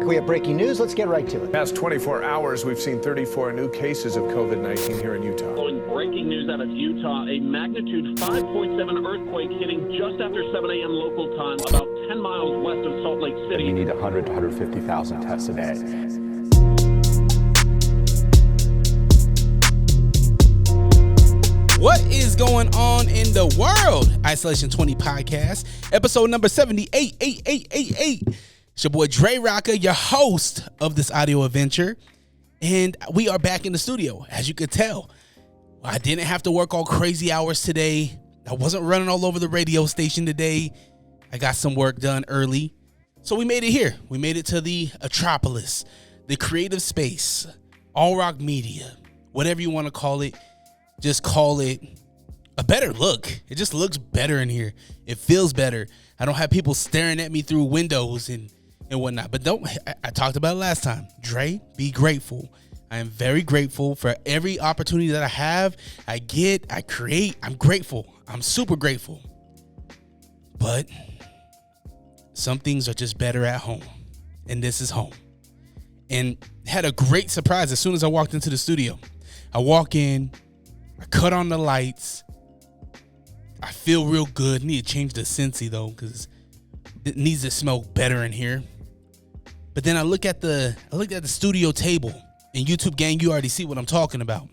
We have breaking news. Let's get right to it. Past 24 hours, we've seen 34 new cases of COVID-19 here in Utah. Following breaking news out of Utah, a magnitude 5.7 earthquake hitting just after 7 a.m. local time, about 10 miles west of Salt Lake City. You need 100 to 150,000 tests a day. What is going on in the world? Isolation20 Podcast, episode number 78. It's your boy DreRawka, your host of this audio adventure, and we are back in the studio. As you could tell, I didn't have to work all crazy hours today. I wasn't running all over the radio station today. I got some work done early, so we made it here. We made it to the Atropolis, the creative space, All Rock Media, whatever you want to call it. Just call it a better look. It just looks better in here. It feels better. I don't have people staring at me through windows and whatnot. But I talked about it last time. Dre, be grateful. I am very grateful for every opportunity that I have. I get, I create. I'm grateful. I'm super grateful. But some things are just better at home. And this is home. And had a great surprise as soon as I walked into the studio. I walk in. I cut on the lights. I feel real good. Need to change the Scentsy though, because it needs to smell better in here. But then I looked at the studio table, and YouTube gang, you already see what I'm talking about.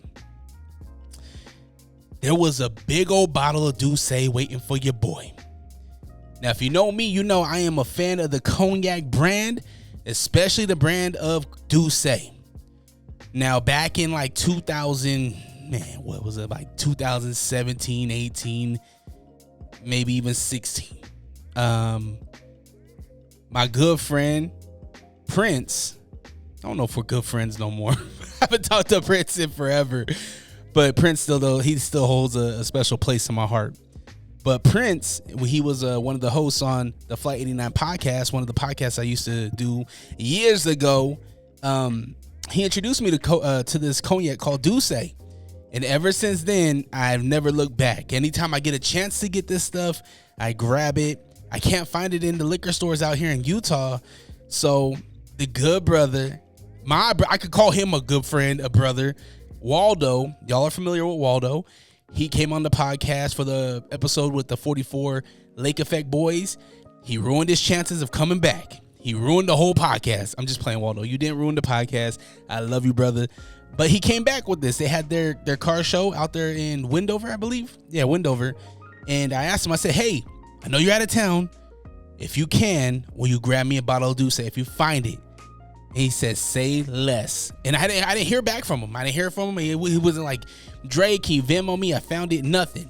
There was a big old bottle of Douce waiting for your boy. Now, if you know me, you know I am a fan of the cognac brand, especially the brand of Douce. Now, back in like 2017, 18, maybe even 16. My good friend, Prince, I don't know if we're good friends no more. I haven't talked to Prince in forever. But Prince still holds a special place in my heart. But Prince, he was one of the hosts on the Flight 89 podcast, one of the podcasts I used to do years ago. He introduced me to this cognac called Douce. And ever since then, I've never looked back. Anytime I get a chance to get this stuff, I grab it. I can't find it in the liquor stores out here in Utah. So the good brother, I could call him a good friend, a brother, Waldo. Y'all are familiar with Waldo. He came on the podcast for the episode with the 44 Lake Effect boys. He ruined his chances of coming back. He ruined the whole podcast. I'm just playing, Waldo. You didn't ruin the podcast. I love you, brother. But he came back with this. They had their car show out there in Wendover, I believe. Yeah, Wendover. And I asked him, I said, hey, I know you're out of town. If you can, will you grab me a bottle of Douce if you find it? And he said, say less. And I didn't hear back from him. I didn't hear from him. He wasn't like, Dre, can you Venmo me? I found it. Nothing.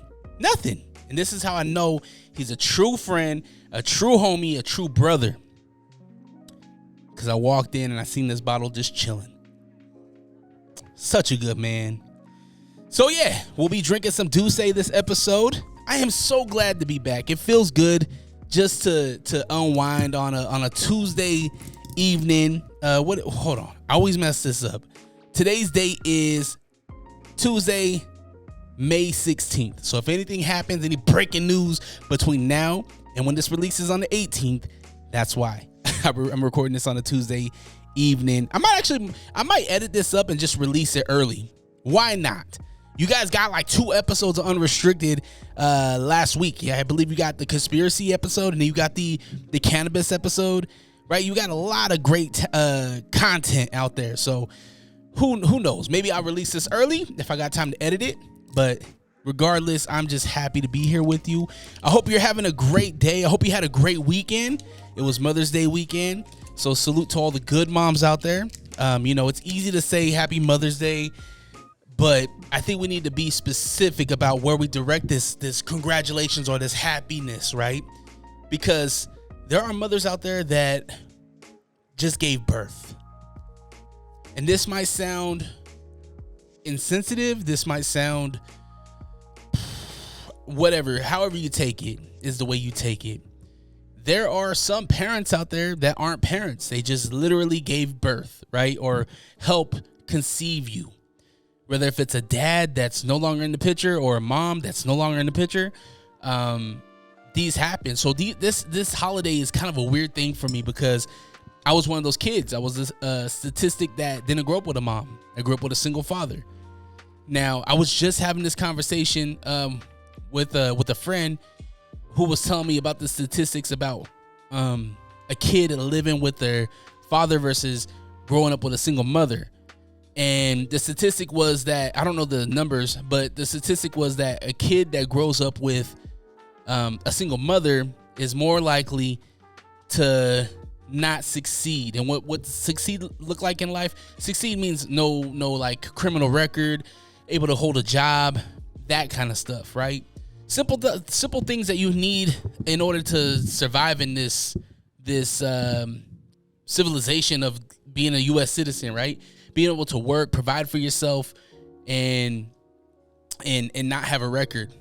And this is how I know he's a true friend, a true homie, a true brother. Because I walked in and I seen this bottle just chilling. Such a good man. So yeah, we'll be drinking some Douce this episode. I am so glad to be back. It feels good just to unwind on a Tuesday evening. Hold on. I always mess this up. Today's date is Tuesday, May 16th. So if anything happens, any breaking news between now and when this releases on the 18th, that's why. I'm recording this on a Tuesday evening. I might edit this up and just release it early. Why not? You guys got like 2 episodes of Unrestricted last week. Yeah, I believe you got the conspiracy episode and then you got the cannabis episode, right? You got a lot of great content out there. So who knows? Maybe I'll release this early if I got time to edit it. But regardless, I'm just happy to be here with you. I hope you're having a great day. I hope you had a great weekend. It was Mother's Day weekend. So salute to all the good moms out there. It's easy to say Happy Mother's Day, but I think we need to be specific about where we direct this congratulations or this happiness, right? Because there are mothers out there that just gave birth. And this might sound insensitive. This might sound whatever. However you take it is the way you take it. There are some parents out there that aren't parents. They just literally gave birth, right? Or help conceive you. Whether if it's a dad that's no longer in the picture or a mom that's no longer in the picture, these happen. So this holiday is kind of a weird thing for me because I was one of those kids. I was a statistic that didn't grow up with a mom. I grew up with a single father. Now, I was just having this conversation with a friend who was telling me about the statistics about a kid living with their father versus growing up with a single mother. And the statistic was that, I don't know the numbers, but the statistic was that a kid that grows up with a single mother is more likely to not succeed. And what succeed look like in life? Succeed means no like criminal record, able to hold a job, that kind of stuff, right? Simple things that you need in order to survive in this civilization of being a U.S. citizen, right? Being able to work, provide for yourself, and not have a record.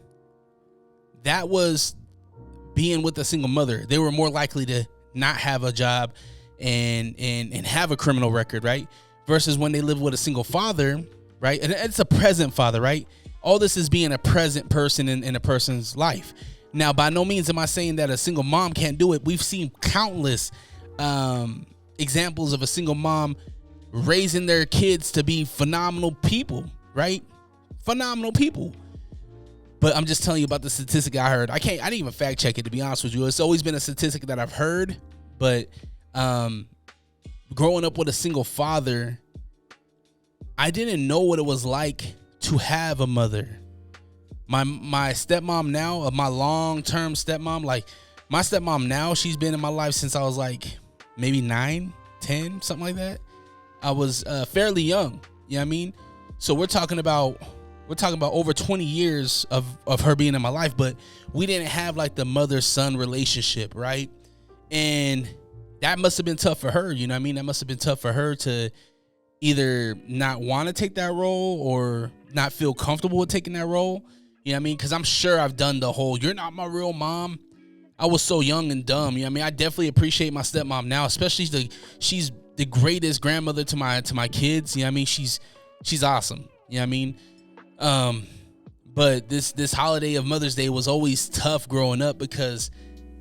That was being with a single mother. They were more likely to not have a job and have a criminal record, right? Versus when they live with a single father, right? And it's a present father, right? All this is being a present person in a person's life. Now, by no means am I saying that a single mom can't do it. We've seen countless examples of a single mom raising their kids to be phenomenal people, right? Phenomenal people. But I'm just telling you about the statistic I heard. I didn't even fact check it, to be honest with you. It's always been a statistic that I've heard, but growing up with a single father, I didn't know what it was like to have a mother. My stepmom now, my long-term stepmom, like my stepmom now, she's been in my life since I was like maybe 9, 10, something like that. I was fairly young, you know what I mean? So we're talking about over 20 years of her being in my life, but we didn't have like the mother-son relationship, right? And that must have been tough for her, you know what I mean? That must have been tough for her to either not want to take that role or not feel comfortable with taking that role, you know what I mean? Because I'm sure I've done the whole, you're not my real mom. I was so young and dumb, you know what I mean? I definitely appreciate my stepmom now, especially she's the greatest grandmother to my kids, you know what I mean? She's awesome, you know what I mean? But this holiday of Mother's Day was always tough growing up, because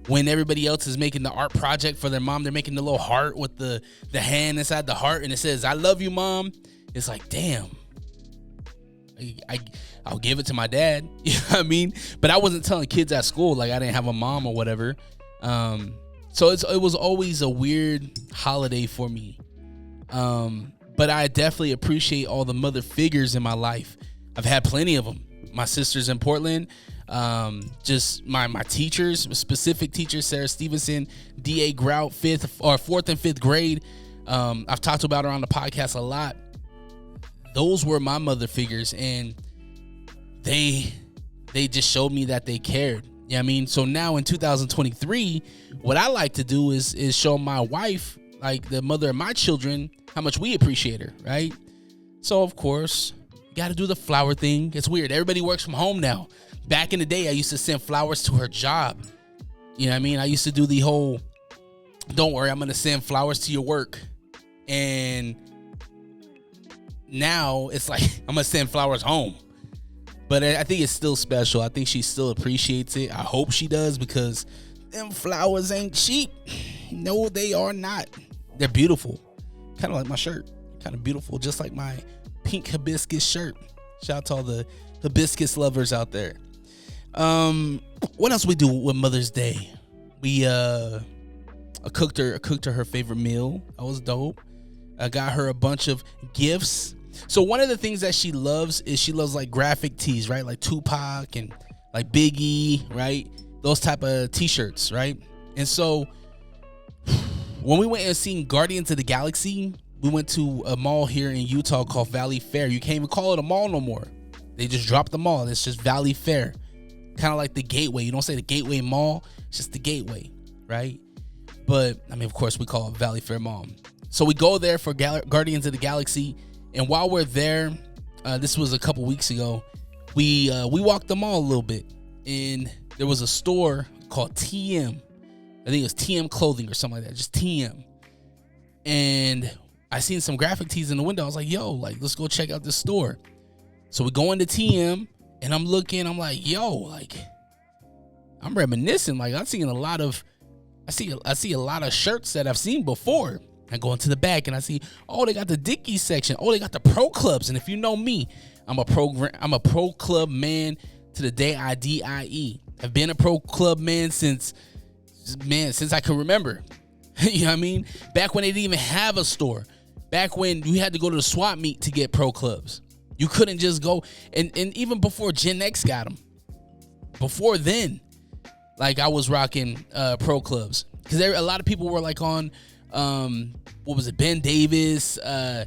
when everybody else is making the art project for their mom, they're making the little heart with the hand inside the heart, and it says, "I love you, Mom." It's like, damn, I'll give it to my dad. You know what I mean? But I wasn't telling kids at school like I didn't have a mom or whatever. So it was always a weird holiday for me. But I definitely appreciate all the mother figures in my life. I've had plenty of them. My sisters in Portland, just my teachers, specific teachers, Sarah Stevenson, D.A. Grout, 4th and 5th grade. I've talked about her on the podcast a lot. Those were my mother figures, and they just showed me that they cared. You know what I mean? So now in 2023, what I like to do is show my wife, like the mother of my children, how much we appreciate her, right? So of course, you got to do the flower thing. It's weird. Everybody works from home now. Back in the day, I used to send flowers to her job. You know what I mean? I used to do the whole, don't worry, I'm going to send flowers to your work. And now it's like, I'm going to send flowers home. But I think it's still special. I think she still appreciates it. I hope she does, because them flowers ain't cheap. No, they are not. They're beautiful. Kind of like my shirt. Kind of beautiful, just like my pink hibiscus shirt. Shout out to all the hibiscus lovers out there. What else we do with Mother's Day? I cooked her her favorite meal. That was dope. I got her a bunch of gifts. So one of the things that she loves is she loves like graphic tees, right? Like Tupac and like Biggie, right? Those type of t-shirts, right? And so when we went and seen Guardians of the Galaxy, we went to a mall here in Utah called Valley Fair. You can't even call it a mall no more. They just dropped the mall. It's just Valley Fair. Kind of like the Gateway. You don't say the Gateway Mall. It's just the Gateway, right? But, I mean, of course, we call it Valley Fair Mall. So we go there for Guardians of the Galaxy. And while we're there, this was a couple weeks ago, we walked the mall a little bit. And there was a store called TM. I think it was TM Clothing or something like that. Just TM. And I seen some graphic tees in the window. I was like, yo, like, let's go check out this store. So we go into TM, and I'm looking. I'm like, yo, like, I'm reminiscing. Like, I see a lot of shirts that I've seen before. I go into the back and I see, oh, they got the Dickies section. Oh, they got the pro clubs. And if you know me, I'm a pro club man to the day I die. I've been a pro club man since I can remember. You know what I mean? Back when they didn't even have a store. Back when you had to go to the swap meet to get pro clubs. You couldn't just go. And even before Gen X got them. Before then, like, I was rocking pro clubs. Because a lot of people were like on, what was it, Ben Davis, the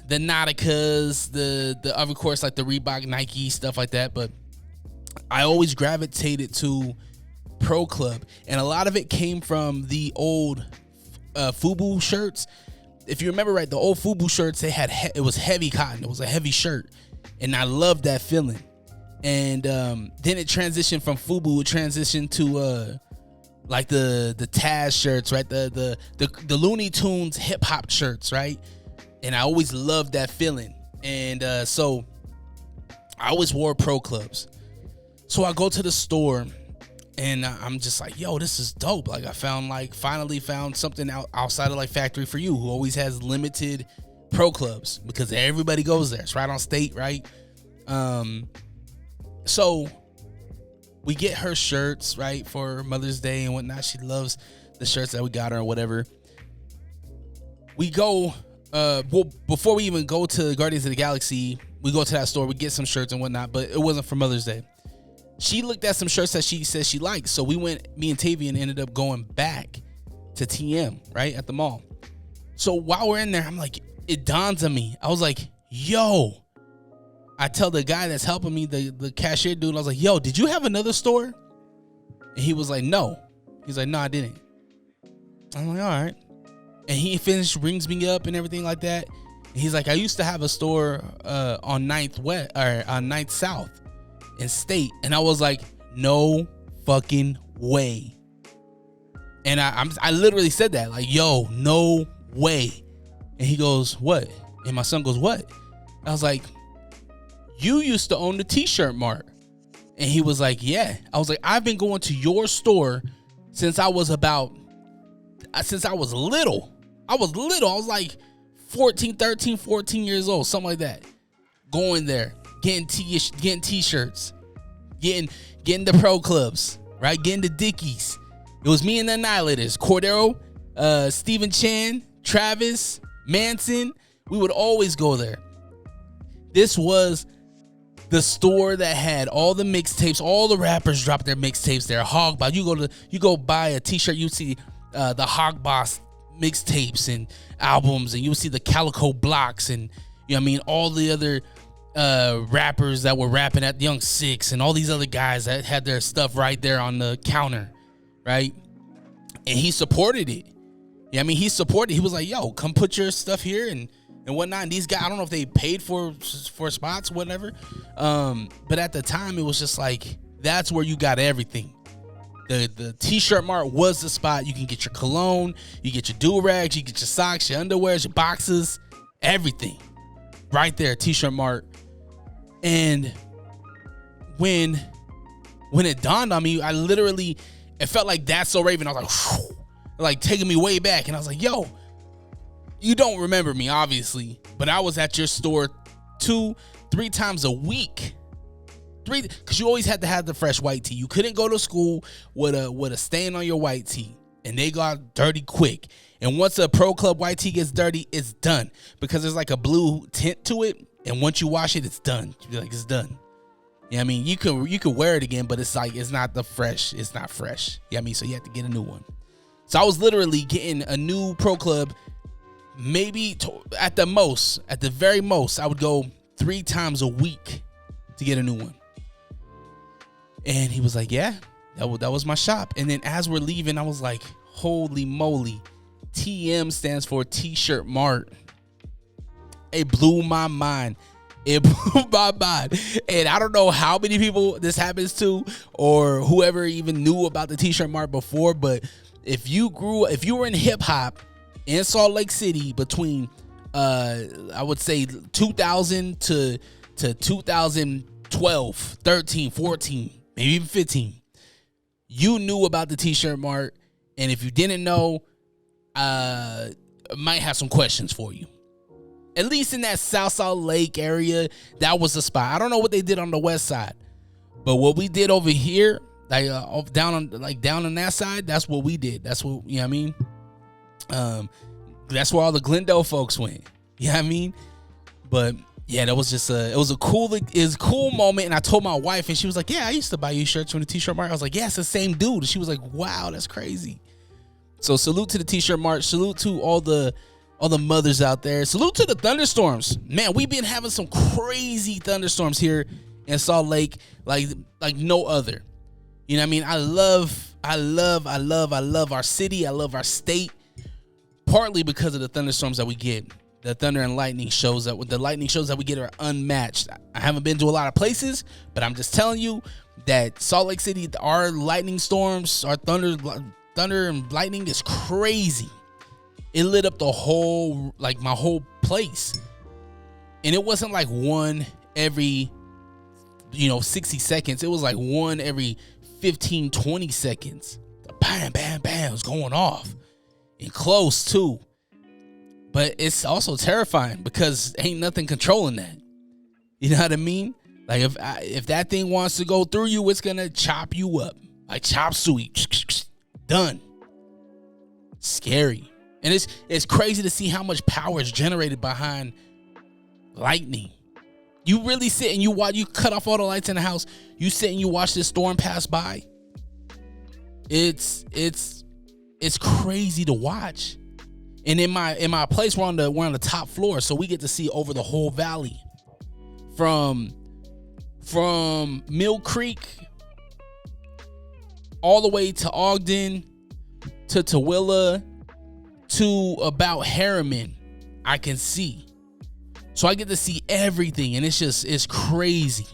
Nauticas, the of course, like the Reebok, Nike, stuff like that. But I always gravitated to pro club. And a lot of it came from the old FUBU shirts. If you remember right, the old FUBU shirts, it was heavy cotton. It was a heavy shirt. And I loved that feeling. And then it transitioned from FUBU, it transitioned to like the Taz shirts, right? The Looney Tunes hip hop shirts, right? And I always loved that feeling. And so I always wore pro clubs. So I go to the store and I'm just like, yo, this is dope. Like, I finally found something outside of like Factory for You, who always has limited pro clubs because everybody goes there. It's right on State, right? So we get her shirts, right, for Mother's Day and whatnot. She loves the shirts that we got her or whatever. We go, before we even go to Guardians of the Galaxy, we go to that store, we get some shirts and whatnot, but it wasn't for Mother's Day. She looked at some shirts that she said she liked. So me and Tavian ended up going back to TM, right, at the mall. So while we're in there, I'm like, it dawns on me. I was like, yo. I tell the guy that's helping me, the cashier dude, I was like, yo, did you have another store? And he was like, no. He's like, no, I didn't. I'm like, all right. And he rings me up and everything like that. And he's like, I used to have a store on 9th West, or on 9th South in State. And I was like, no fucking way. And I literally said that, like, yo, no way. And he goes, what? And my son goes, what? I was like, you used to own the T-shirt mart. And he was like, yeah. I was like, I've been going to your store since I was little. I was like 13, 14 years old, something like that. Going there, getting T-shirts, getting the pro clubs, right? Getting the Dickies. It was me and the Annihilators, Cordero, Stephen Chan, Travis, Manson. We would always go there. This was the store that had all the mixtapes. All the rappers dropped their mixtapes there. Hogboss. You go buy a T-shirt. You see the Hogboss mixtapes and albums, and you see the Calico Blocks, and you know what I mean, all the other rappers that were rapping at Young Six, and all these other guys that had their stuff right there on the counter, right? And he supported it. Yeah, I mean, he was like, yo, come put your stuff here and whatnot. And these guys, I don't know if they paid for spots, whatever. But at the time, it was just like, that's where you got everything. The T-shirt mart was the spot. You can get your cologne, you get your do-rags, you get your socks, your underwears, your boxes, everything. Right there, T-shirt mart. And when it dawned on me, it felt like That's So Raven. I was like, whew, like taking me way back. And I was like, yo, you don't remember me, obviously, but I was at your store 2-3 times a week. Because you always had to have the fresh white tee. You couldn't go to school with a stain on your white tee, and they got dirty quick. And once a pro club white tee gets dirty, it's done, because there's like a blue tint to it, and once you wash it, it's done. You're like, it's done. Yeah, I mean, you could wear it again, but it's like, it's not fresh. Yeah, I mean, so you have to get a new one. So I was literally getting a new pro club. Maybe at the very most, I would go 3 times a week to get a new one. And he was like, yeah, that was my shop. And then as we're leaving, I was like, holy moly, TM stands for T-shirt mart. It blew my mind. And I don't know how many people this happens to, or whoever even knew about the T-shirt mart before, but if you were in hip hop in Salt Lake City between I would say 2000 to 2012, 13, 14, maybe even 15, you knew about the T-shirt mart. And if you didn't know, might have some questions for you. At least in that South Salt Lake area, that was the spot. I don't know what they did on the west side, but what we did over here, like down on that side, that's what we did. That's what, you know what I mean? That's where all the Glendale folks went. You know what I mean? But yeah, that was just it was a cool moment. And I told my wife, and she was like, yeah, I used to buy you shirts from the t-shirt market. I was like, yeah, it's the same dude. And she was like, wow, that's crazy. So salute to the t-shirt march. Salute to all the mothers out there. Salute to the thunderstorms. Man, we've been having some crazy thunderstorms here in Salt Lake, like no other. You know what I mean? I love our city. I love our state. Partly because of the thunderstorms that we get. The thunder and lightning shows that we get are unmatched. I haven't been to a lot of places, but I'm just telling you that Salt Lake City, our lightning storms, our thunder and lightning is crazy. It lit up the whole, like my whole place. And it wasn't like one every, 60 seconds. It was like one every 15, 20 seconds. Bam, bam, bam, it was going off. And close too. But it's also terrifying because ain't nothing controlling that. You know what I mean? Like if that thing wants to go through you, it's gonna chop you up. Like chop suey. Done. Scary. And it's crazy to see how much power is generated behind lightning. You really sit and you cut off all the lights in the house. You sit and you watch this storm pass by. It's crazy to watch. And in my place, we're on the top floor, so we get to see over the whole valley, from Mill Creek all the way to Ogden to Tooele to about Harriman. I can see, so I get to see everything, and it's crazy.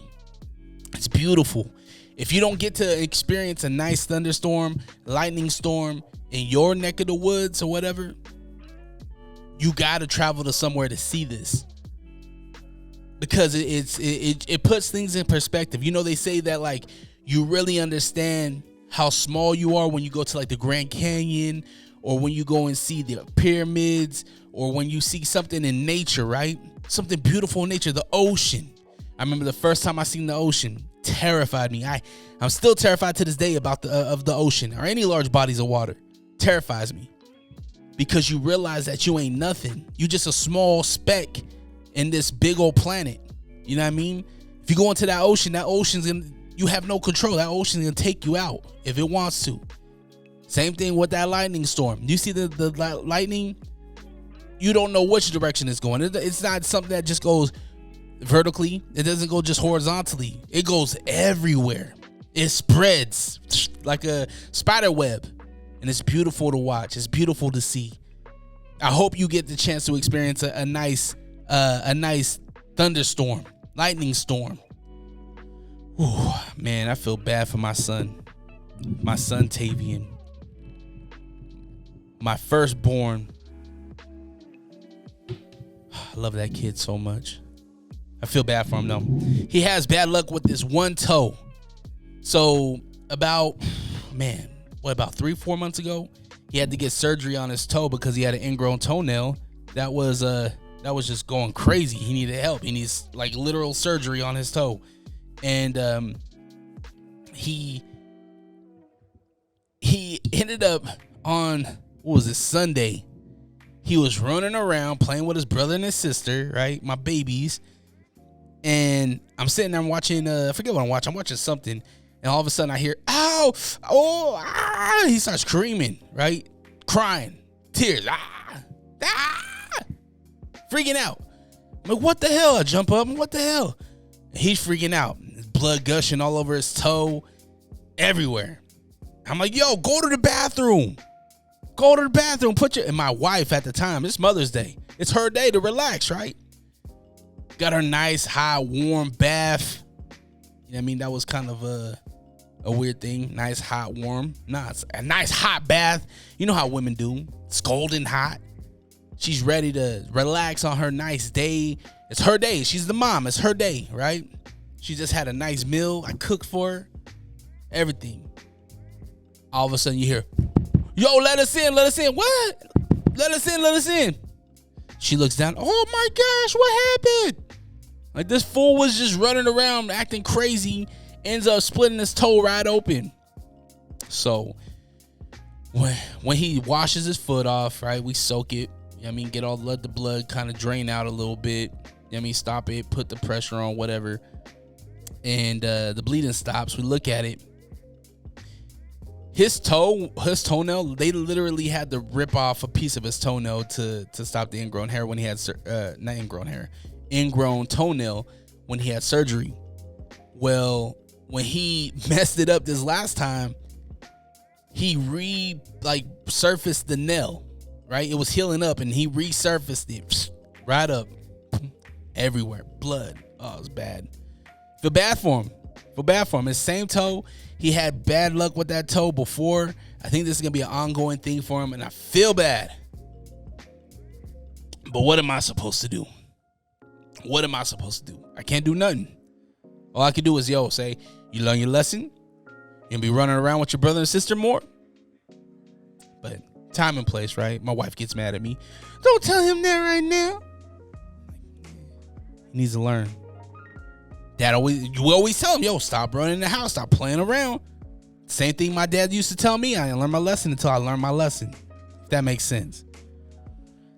It's beautiful. If you don't get to experience a nice thunderstorm, lightning storm in your neck of the woods or whatever, you got to travel to somewhere to see this, because it puts things in perspective. They say that like you really understand how small you are when you go to like the Grand Canyon, or when you go and see the pyramids, or when you see something in nature, right? Something beautiful in nature, the ocean. I remember the first time I seen the ocean, terrified me. I'm still terrified to this day about of the ocean or any large bodies of water. Terrifies me. Because you realize that you ain't nothing. You just a small speck in this big old planet. You know what I mean? If you go into that ocean's you have no control. That ocean's gonna take you out if it wants to. Same thing with that lightning storm. You see the lightning, you don't know which direction it's going. It's not something that just goes vertically. It doesn't go just horizontally. It goes everywhere. It spreads like a spider web. And it's beautiful to watch. It's beautiful to see. I hope you get the chance to experience a nice thunderstorm, lightning storm. Ooh, man, I feel bad for my son Tavian, my firstborn. I love that kid so much. I feel bad for him though. He has bad luck with this one toe. So about 3-4 months ago, he had to get surgery on his toe because he had an ingrown toenail that was just going crazy. He needed help. He needs like literal surgery on his toe. And he ended up on, Sunday. He was running around playing with his brother and his sister, right? My babies. And I'm sitting there watching, I forget what I'm watching. I'm watching something. And all of a sudden I hear, ow, oh, ah. He starts screaming, right? Crying, tears, freaking out. I'm like, what the hell? I jump up, what the hell? And he's freaking out. His blood gushing all over his toe, everywhere. I'm like, yo, go to the bathroom. Go to the bathroom. And my wife at the time, it's Mother's Day. It's her day to relax, right? Got her nice, hot, warm bath. You know what I mean? That was kind of a weird thing. Nice, hot, warm. Nah, it's a nice, hot bath. You know how women do. Scalding hot. She's ready to relax on her nice day. It's her day. She's the mom. It's her day, right? She just had a nice meal. I cooked for her. Everything. All of a sudden you hear, yo, let us in. What? let us in. She looks down. Oh my gosh, what happened? Like, this fool was just running around acting crazy, ends up splitting his toe right open. So when he washes his foot off, right, we soak it. Get all the blood kind of drain out a little bit. Stop it, put the pressure on, whatever. And the bleeding stops. We look at it. His toenail, they literally had to rip off a piece of his toenail to stop the ingrown hair when he had, not ingrown hair, ingrown toenail when he had surgery. Well, when he messed it up this last time, he surfaced the nail, right? It was healing up and he resurfaced it right up everywhere. Blood. Oh, it was bad. Feel bad for him. His same toe, he had bad luck with that toe before. I think this is going to be an ongoing thing for him, and I feel bad. But what am I supposed to do? I can't do nothing. All I can do is, say, you learn your lesson. You'll be running around with your brother and sister more. But time and place, right? My wife gets mad at me. Don't tell him that right now. He needs to learn. You always tell him, stop running in the house, stop playing around. Same thing my dad used to tell me. I didn't learn my lesson until I learned my lesson. If that makes sense.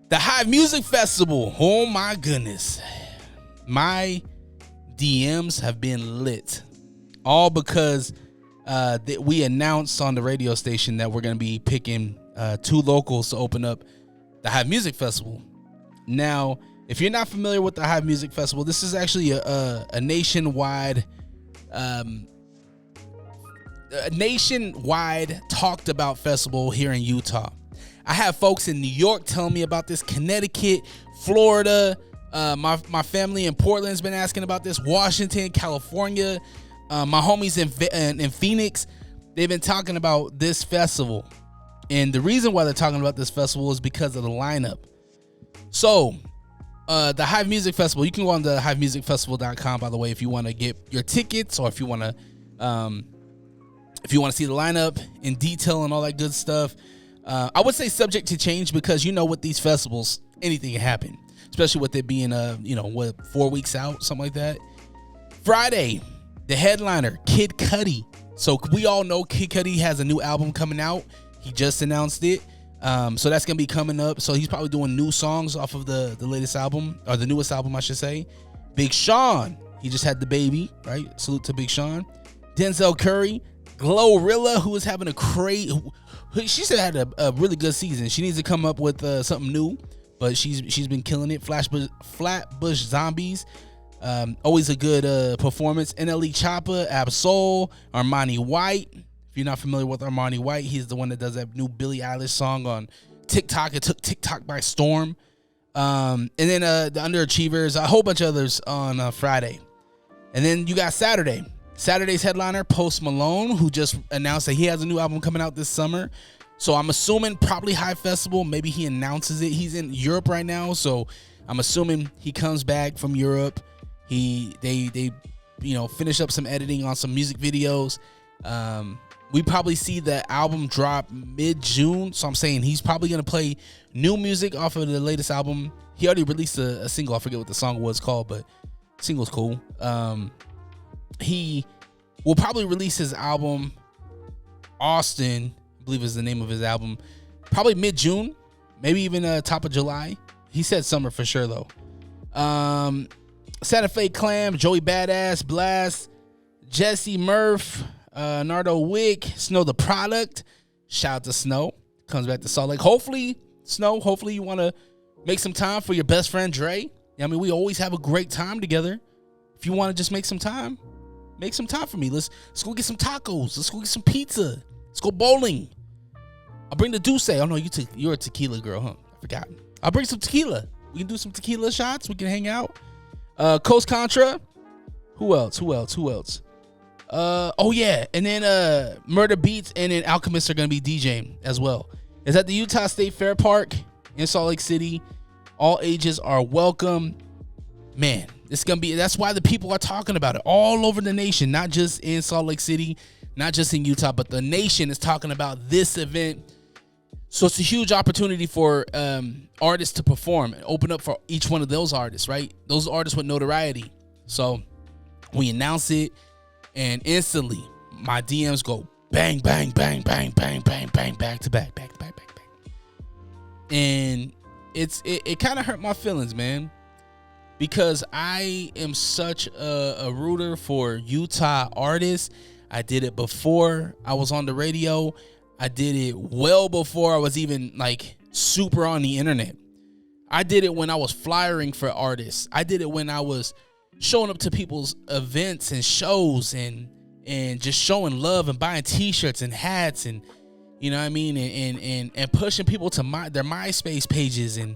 The Hive Music Festival. Oh my goodness. My DMs have been lit. All because we announced on the radio station that we're going to be picking 2 locals to open up the Hive Music Festival. Now, if you're not familiar with the Hive Music Festival, this is actually a nationwide talked about festival here in Utah. I have folks in New York telling me about this, Connecticut, Florida. My family in Portland's been asking about this, Washington, California. My homies in Phoenix, they've been talking about this festival. And the reason why they're talking about this festival is because of the lineup. So, the Hive Music Festival, you can go on to hivemusicfestival.com, by the way, if you want to get your tickets, or if you want to see the lineup in detail and all that good stuff. I would say subject to change, because with these festivals, anything can happen, especially with it being 4 weeks out, something like that. Friday, the headliner, Kid Cudi. So we all know Kid Cudi has a new album coming out. He just announced it. So that's going to be coming up. So he's probably doing new songs off of the latest album, or the newest album, I should say. Big Sean, he just had the baby, right? Salute to Big Sean. Denzel Curry, Glorilla, who is having she said had a really good season. She needs to come up with something new, but she's been killing it. Flatbush Zombies, always a good performance. NLE Choppa, Absol, Armani White. If you're not familiar with Armani White, he's the one that does that new Billie Eilish song on TikTok. It took TikTok by storm. And then the Underachievers, a whole bunch of others on Friday. And then you got Saturday. Saturday's headliner, Post Malone, who just announced that he has a new album coming out this summer. So I'm assuming probably Hive Festival. Maybe he announces it. He's in Europe right now, so I'm assuming he comes back from Europe. They finish up some editing on some music videos. We probably see the album drop mid-June. So I'm saying he's probably going to play new music off of the latest album. He already released a single. I forget what the song was called, but the single's cool. He will probably release his album, Austin, I believe is the name of his album, probably mid-June, maybe even top of July. He said summer for sure, though. Santa Fe Clam, Joey Badass, Blast, Jesse Murph, Nardo Wick, Snow the Product. Shout out to Snow. Comes back to Salt Lake. Hopefully, Snow, you want to make some time for your best friend, Dre. We always have a great time together. If you want to just make some time for me. Let's go get some tacos. Let's go get some pizza. Let's go bowling. I'll bring the Douce. Oh, no, you're a tequila girl, huh? I forgot. I'll bring some tequila. We can do some tequila shots. We can hang out. Coast Contra. Who else? Oh yeah, and then Murder Beats and then Alchemist are gonna be DJing as well. It's at the Utah State Fair Park in Salt Lake City. All ages are welcome. Man, it's gonna be. That's why the people are talking about it all over the nation, not just in Salt Lake City, not just in Utah, but the nation is talking about this event. So it's a huge opportunity for artists to perform and open up for each one of those artists, right? Those artists with notoriety. So we announce it, and instantly my DMs go bang, bang, bang, bang, bang, bang, bang, back to back, back to back, back to back. And it kind of hurt my feelings, man, because I am such a rooter for Utah artists. I did it before I was on the radio. I did it well before I was even like super on the internet. I did it when I was flyering for artists. I did it when I was showing up to people's events and shows and just showing love and buying t-shirts and hats and, you know what I mean, and pushing people to their MySpace pages. And,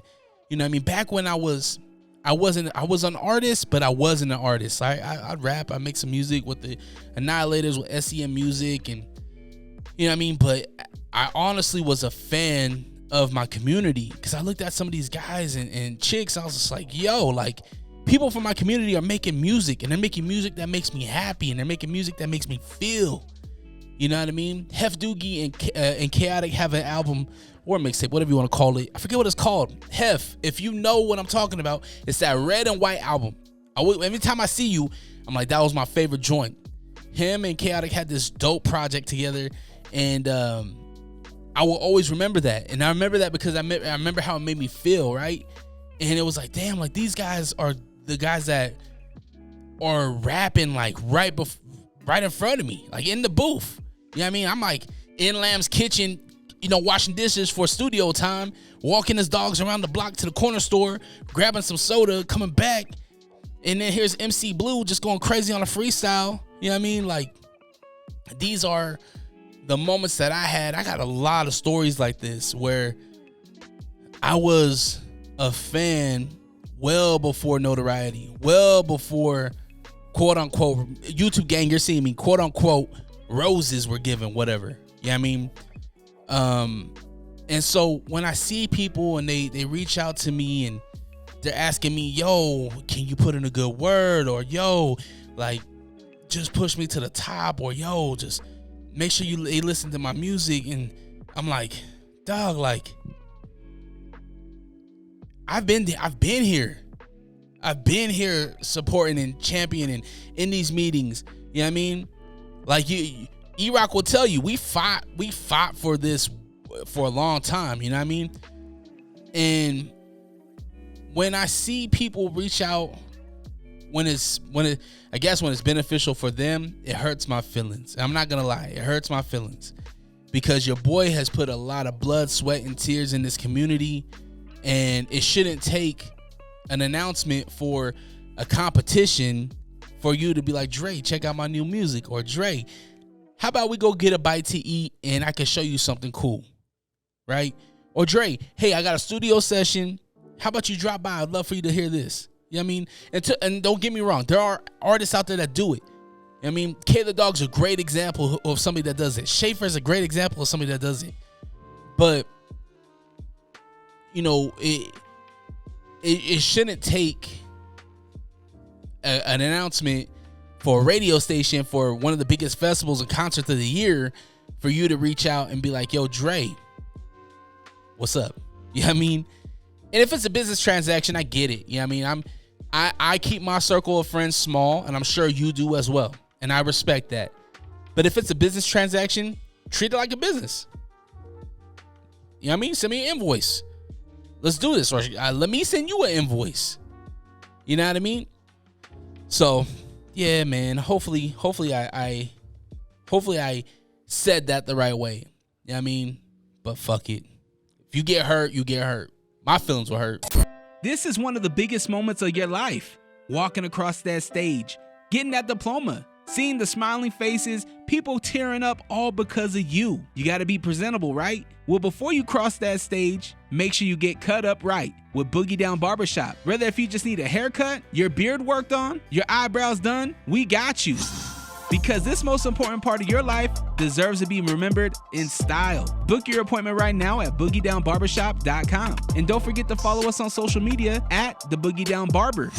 you know what I mean, back when I was an artist, but I wasn't an artist. I'd rap, I make some music with the Annihilators, with SEM Music, and you know what I mean? But I honestly was a fan of my community, because I looked at some of these guys and chicks. I was just like, yo, like, people from my community are making music, and they're making music that makes me happy, and they're making music that makes me feel. You know what I mean? Hef Doogie and Chaotic have an album or mixtape, whatever you want to call it. I forget what it's called. Hef, if you know what I'm talking about, it's that red and white album. Every time I see you, I'm like, that was my favorite joint. Him and Chaotic had this dope project together. And I will always remember that. And I remember that because I remember how it made me feel, right? And it was like, damn, like, these guys are the guys that are rapping like right in front of me, like in the booth. You know what I mean? I'm like in Lamb's kitchen, you know, washing dishes for studio time, walking his dogs around the block to the corner store, grabbing some soda, coming back. And then here's MC Blue just going crazy on a freestyle. You know what I mean? Like, these are the moments that I had. I got a lot of stories like this where I was a fan well before notoriety, well before quote unquote YouTube gang, you're seeing me, quote unquote roses were given, whatever. You know what I mean? And so when I see people and they reach out to me and they're asking me, yo, can you put in a good word? Or yo, like, just push me to the top, or yo, just make sure you listen to my music. And I'm like, dog, like, I've been here supporting and championing in these meetings. You know what I mean? Like, E-Rock will tell you, we fought for this for a long time. You know what I mean? And when I see people reach out, when it's beneficial for them, it hurts my feelings. I'm not gonna lie, it hurts my feelings, because your boy has put a lot of blood, sweat, and tears in this community, and it shouldn't take an announcement for a competition for you to be like, Dre, check out my new music, or Dre, how about we go get a bite to eat and I can show you something cool, right? Or Dre, hey, I got a studio session, how about you drop by? I'd love for you to hear this. You know what I mean? And don't get me wrong, there are artists out there that do it. I mean, K the Dog's a great example of somebody that does it. Schaefer's a great example of somebody that does it. But, you know, it shouldn't take an announcement for a radio station for one of the biggest festivals and concerts of the year for you to reach out and be like, yo, Dre, what's up? You know what I mean? And if it's a business transaction, I get it. You know what I mean? I keep my circle of friends small, and I'm sure you do as well. And I respect that. But if it's a business transaction, treat it like a business. You know what I mean? Send me an invoice. Let's do this. Or let me send you an invoice. You know what I mean? So, yeah, man. Hopefully I said that the right way. You know what I mean? But fuck it. If you get hurt, you get hurt. My feelings were hurt. This is one of the biggest moments of your life. Walking across that stage, getting that diploma, seeing the smiling faces, people tearing up all because of you. You gotta be presentable, right? Well, before you cross that stage, make sure you get cut up right with Boogie Down Barbershop. Whether if you just need a haircut, your beard worked on, your eyebrows done, we got you. Because this most important part of your life deserves to be remembered in style. Book your appointment right now at boogiedownbarbershop.com. And don't forget to follow us on social media at The Boogie Down Barber.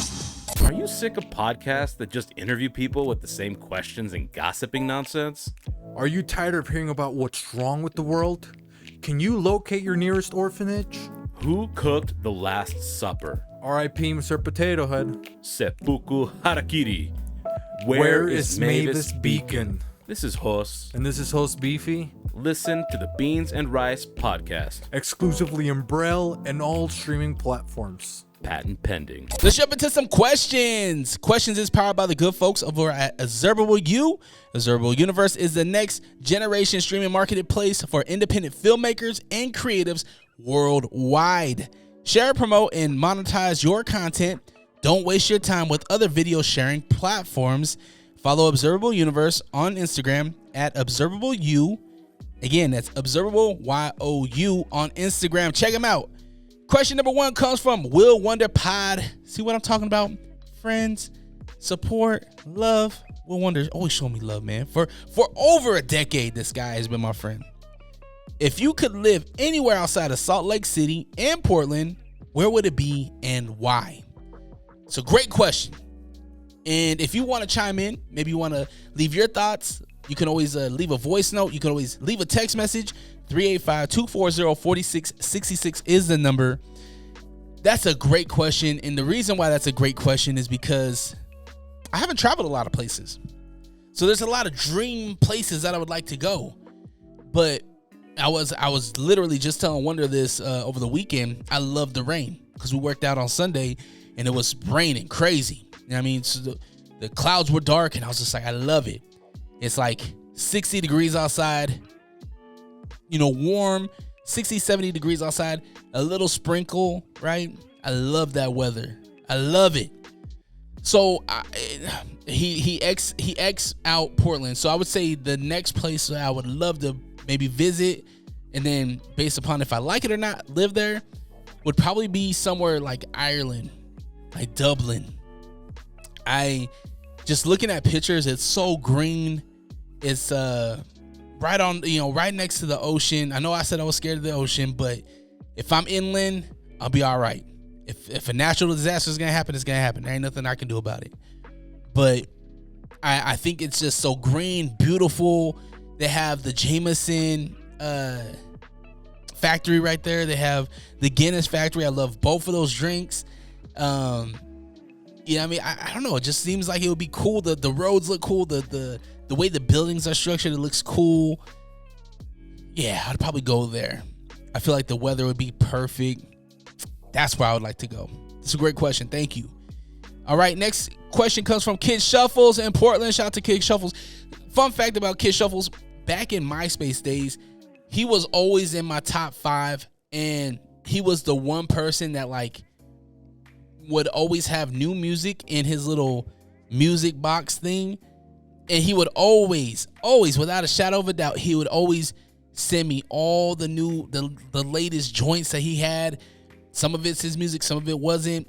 Are you sick of podcasts that just interview people with the same questions and gossiping nonsense? Are you tired of hearing about what's wrong with the world? Can you locate your nearest orphanage? Who cooked the Last Supper? R.I.P. Mr. Potato Head. Seppuku Harakiri. Where is Mavis Beacon? This is Hos. And this is host Beefy. Listen to the Beans and Rice podcast. Exclusively in Braille and all streaming platforms. Patent pending. Let's jump into some questions. Questions is powered by the good folks over at Observable U. Observable Universe is the next generation streaming marketplace for independent filmmakers and creatives worldwide. Share, promote, and monetize your content. Don't waste your time with other video sharing platforms. Follow Observable Universe on Instagram at Observable U. Again, that's Observable YOU on Instagram. Check them out. Question number 1 comes from Will Wonder Pod. See what I'm talking about? Friends, support, love. Will Wonder always show me love, man. For over a decade, this guy has been my friend. If you could live anywhere outside of Salt Lake City and Portland, where would it be and why? It's a great question. And if you want to chime in, maybe you want to leave your thoughts, you can always leave a voice note. You can always leave a text message. 385-240-4666 is the number. That's a great question. And the reason why that's a great question is because I haven't traveled a lot of places. So there's a lot of dream places that I would like to go. But I was literally just telling Wonder this over the weekend. I love the rain because we worked out on Sunday and it was raining crazy. You know what I mean? So the clouds were dark and I was just like, I love it. It's like 60 degrees outside, warm, 60, 70 degrees outside, a little sprinkle, right? I love that weather. I love it. So he X out Portland. So I would say the next place that I would love to maybe visit, and then based upon if I like it or not, live there, would probably be somewhere like Ireland, like Dublin. Just looking at pictures, it's so green. It's right on, right next to the ocean. I know I said I was scared of the ocean, but if I'm inland, I'll be all right. If a natural disaster is gonna happen, it's gonna happen. There ain't nothing I can do about it. But I think it's just so green, beautiful. They have the Jameson factory right there. They have the Guinness factory. I love both of those drinks. I don't know. It just seems like it would be cool. The roads look cool. The way the buildings are structured, it looks cool. Yeah, I'd probably go there. I feel like the weather would be perfect. That's where I would like to go. It's a great question. Thank you. All right, next question comes from Kid Shuffles in Portland. Shout out to Kid Shuffles. Fun fact about Kid Shuffles, back in MySpace days, he was always in my top 5, and he was the one person that would always have new music in his little music box thing. And he would always, without a shadow of a doubt, he would always send me all the latest joints that he had. Some of it's his music, some of it wasn't.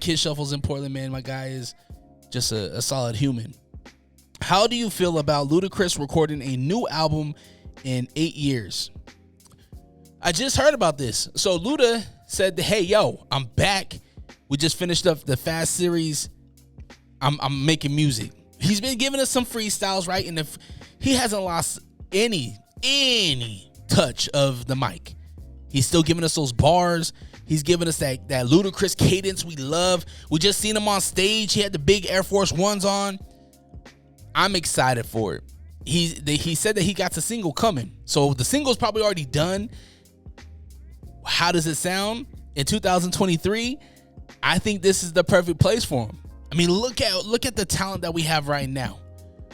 Kid Shuffles in Portland, man, my guy is just a solid human. How do you feel about Ludacris recording a new album in 8 years? I just heard about this. So Luda said, hey, yo, I'm back. We just finished up the Fast series. I'm making music. He's been giving us some freestyles, right? And if he hasn't lost any touch of the mic, he's still giving us those bars. He's giving us that ludicrous cadence we love. We just seen him on stage. He had the big Air Force Ones on. I'm excited for it. He said that he got the single coming. So the single's probably already done. How does it sound? In 2023, I think this is the perfect place for him. I mean, look at the talent that we have right now.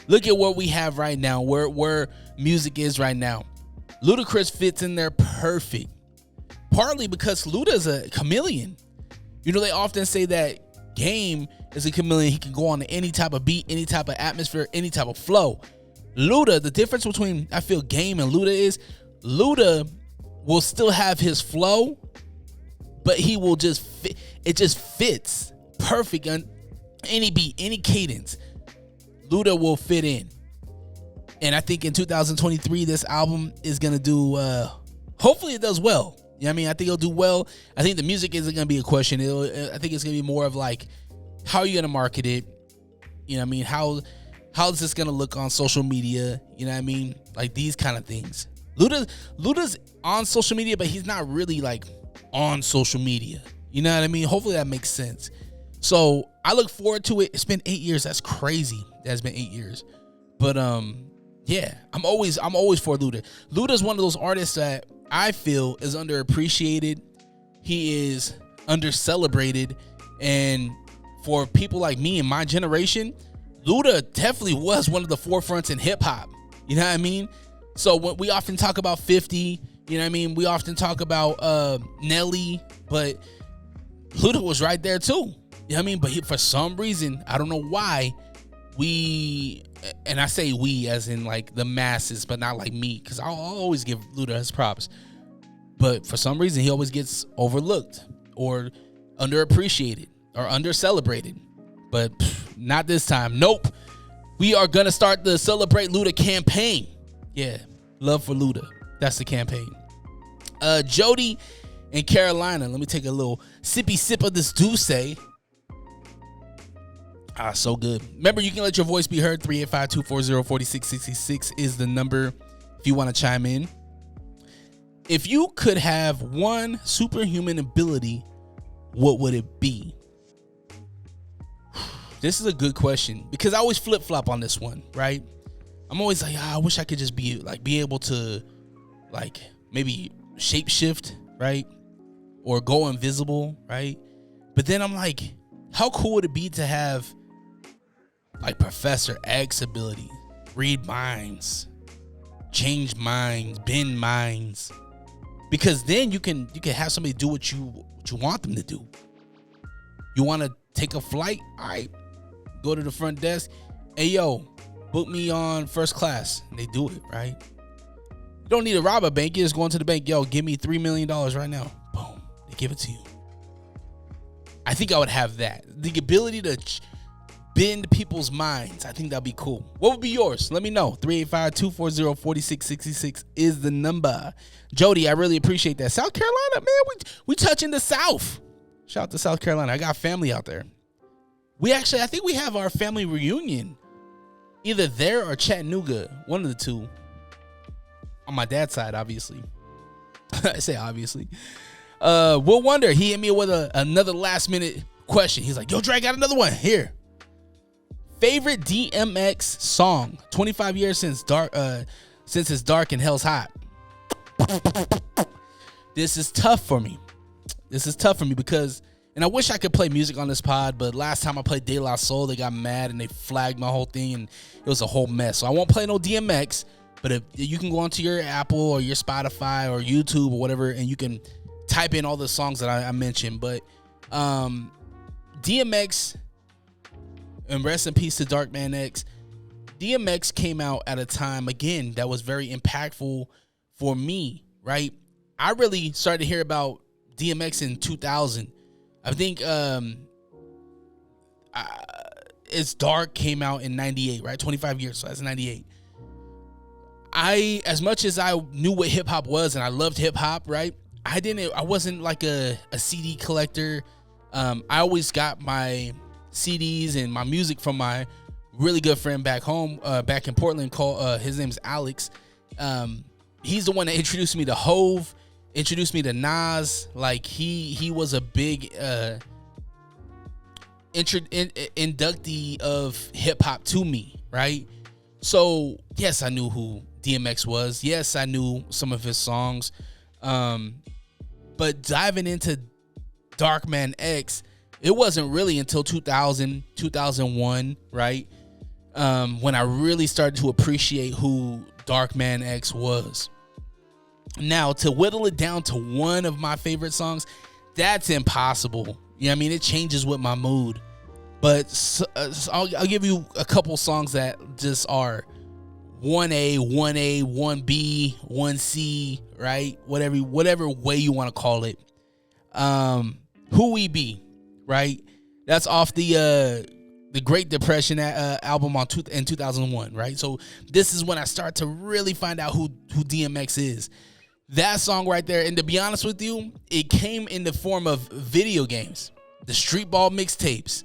Look at what we have right now, where music is right now. Ludacris fits in there perfect. Partly because Luda's a chameleon. They often say that Game is a chameleon. He can go on to any type of beat, any type of atmosphere, any type of flow. Luda, the difference between, I feel, Game and Luda is Luda will still have his flow, but he will just fit. It just fits perfect on any beat, any cadence. Luda will fit in. And I think in 2023, this album is going to do, hopefully it does well. You know what I mean? I think it'll do well. I think the music isn't going to be a question. I think it's going to be more of how are you going to market it? You know what I mean? How is this going to look on social media? You know what I mean? Like these kind of things. Luda's on social media, but he's not really like on social media. You know what I mean? Hopefully that makes sense. So I look forward to it. It's been 8 years. That's crazy. That's been 8 years. But yeah, I'm always for Luda. Luda's one of those artists that I feel is underappreciated. He is under-celebrated. And for people like me and my generation, Luda definitely was one of the forefronts in hip-hop. You know what I mean? So when we often talk about 50, you know what I mean? We often talk about Nelly, but Luda was right there too. You know what I mean? But for some reason, I don't know why, and I say we as in like the masses, but not like me, because I'll always give Luda his props. But for some reason, he always gets overlooked or underappreciated or under-celebrated. But not this time. Nope. We are going to start the Celebrate Luda campaign. Yeah, love for Luda. That's the campaign. Jody in Carolina. Let me take a little sippy sip of this Douce. So good. Remember, you can let your voice be heard. 385-240-4666 is the number if you want to chime in. If you could have one superhuman ability, what would it be? This is a good question because I always flip-flop on this one, right? I'm always like, I wish I could just be able to like maybe shapeshift, right? Or go invisible, right? But then I'm like, how cool would it be to have like Professor X ability, read minds, change minds, bend minds, because then you can have somebody do what you want them to do. You want to take a flight? All right, go to the front desk. Hey, yo, book me on first class. And they do it, right? You don't need to rob a bank. You just go into the bank. Yo, give me $3 million right now. Boom. They give it to you. I think I would have that. The ability to bend people's minds. I think that'd be cool. What would be yours? Let me know. 385-240-4666 is the number. Jody, I really appreciate that. South Carolina, man, we touching the South. Shout out to South Carolina. I got family out there. I think we have our family reunion either there or Chattanooga. One of the two. On my dad's side, obviously. I say obviously. Will Wonder, he hit me with another last minute question. He's like, yo, Dre, got another one. Here. Favorite DMX song. 25 years since it's dark and hell's hot. This is tough for me because, and I wish I could play music on this pod, but last time I played De La Soul, they got mad and they flagged my whole thing and it was a whole mess. So I won't play no DMX, but if you can go onto your Apple or your Spotify or YouTube or whatever, and you can type in all the songs that I mentioned. But DMX, and rest in peace to Darkman X, DMX came out at a time, again, that was very impactful for me, right? I really started to hear about DMX in 2000. I think It's Dark came out in 98, right? 25 years, so that's 98. As much as I knew what hip hop was and I loved hip hop, right? I wasn't like a CD collector. I always got my CDs and my music from my really good friend back home, back in Portland. His name's Alex. He's the one that introduced me to Hove, introduced me to Nas. Like he was a big inductee of hip hop to me, right? So yes, I knew who DMX was. Yes, I knew some of his songs. But diving into Darkman X, it wasn't really until 2000, 2001, right? When I really started to appreciate who Darkman X was. Now, to whittle it down to one of my favorite songs, that's impossible. You know what I mean? It changes with my mood. But I'll give you a couple songs that just are 1A, 1A, 1B, 1C, right? Whatever way you want to call it. Who We Be, right? That's off the Great Depression album in 2001, right? So this is when I start to really find out who DMX is. That song right there, and to be honest with you, it came in the form of video games, the Street Ball mixtapes.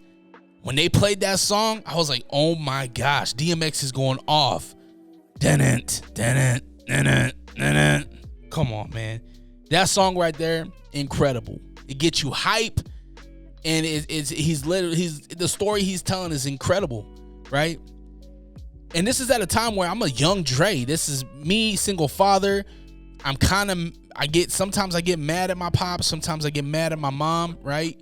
When they played that song, I was like, oh my gosh, DMX is going off. Come on, man. That song right there, incredible. It gets you hype, and the story he's telling is incredible, right? And this is at a time where I'm a young Dre. This is me, single father. Sometimes I get mad at my pops, sometimes I get mad at my mom, right?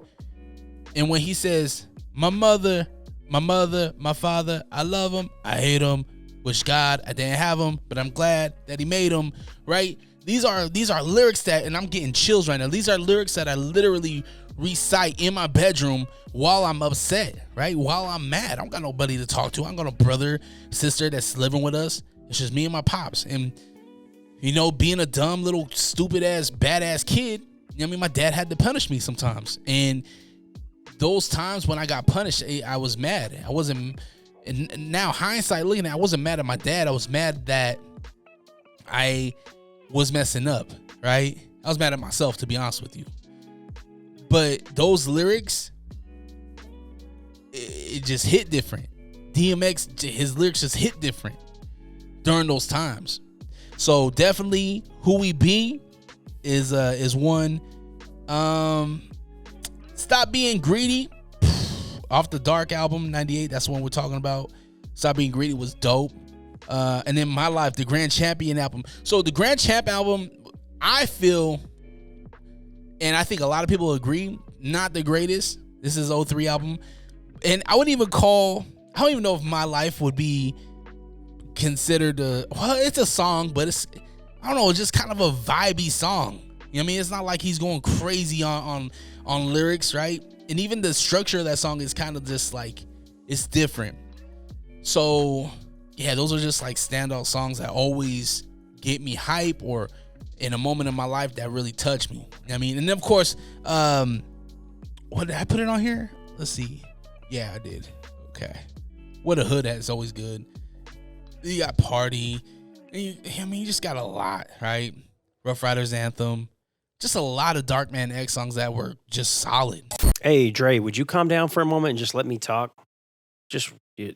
And when he says, my mother, my father, I love him, I hate him, wish God I didn't have him, but I'm glad that he made him, right? These are lyrics that, and I'm getting chills right now. These are lyrics that I literally recite in my bedroom while I'm upset, right? While I'm mad. I don't got nobody to talk to. I don't got no brother, sister that's living with us. It's just me and my pops. And, being a dumb little stupid ass, badass kid, my dad had to punish me sometimes. And those times when I got punished, I was mad. I wasn't, and now hindsight looking at it, I wasn't mad at my dad. I was mad that I was messing up, right? I was mad at myself, to be honest with you. But those lyrics, it just hit different. DMX, his lyrics just hit different during those times. So definitely Who We Be is one. Stop Being Greedy, off the Dark album, 98. That's the one we're talking about. Stop Being Greedy was dope. And then My Life, the Grand Champion album. So the Grand Champ album, I feel, and I think a lot of people agree, not the greatest. This is 03 album. And I don't even know if My Life would be considered it's a song, but it's just kind of a vibey song. It's not like he's going crazy on lyrics, right? And even the structure of that song is kind of just like, it's different. So yeah, those are just like standout songs that always get me hype, or in a moment in my life that really touched me. And then of course, what did I put it on here? Let's see. Yeah, I did. Okay. What a Hood At is always good. You got Party. And you just got a lot, right? Rough Riders Anthem. Just a lot of Darkman X songs that were just solid. Hey, Dre, would you calm down for a moment and just let me talk?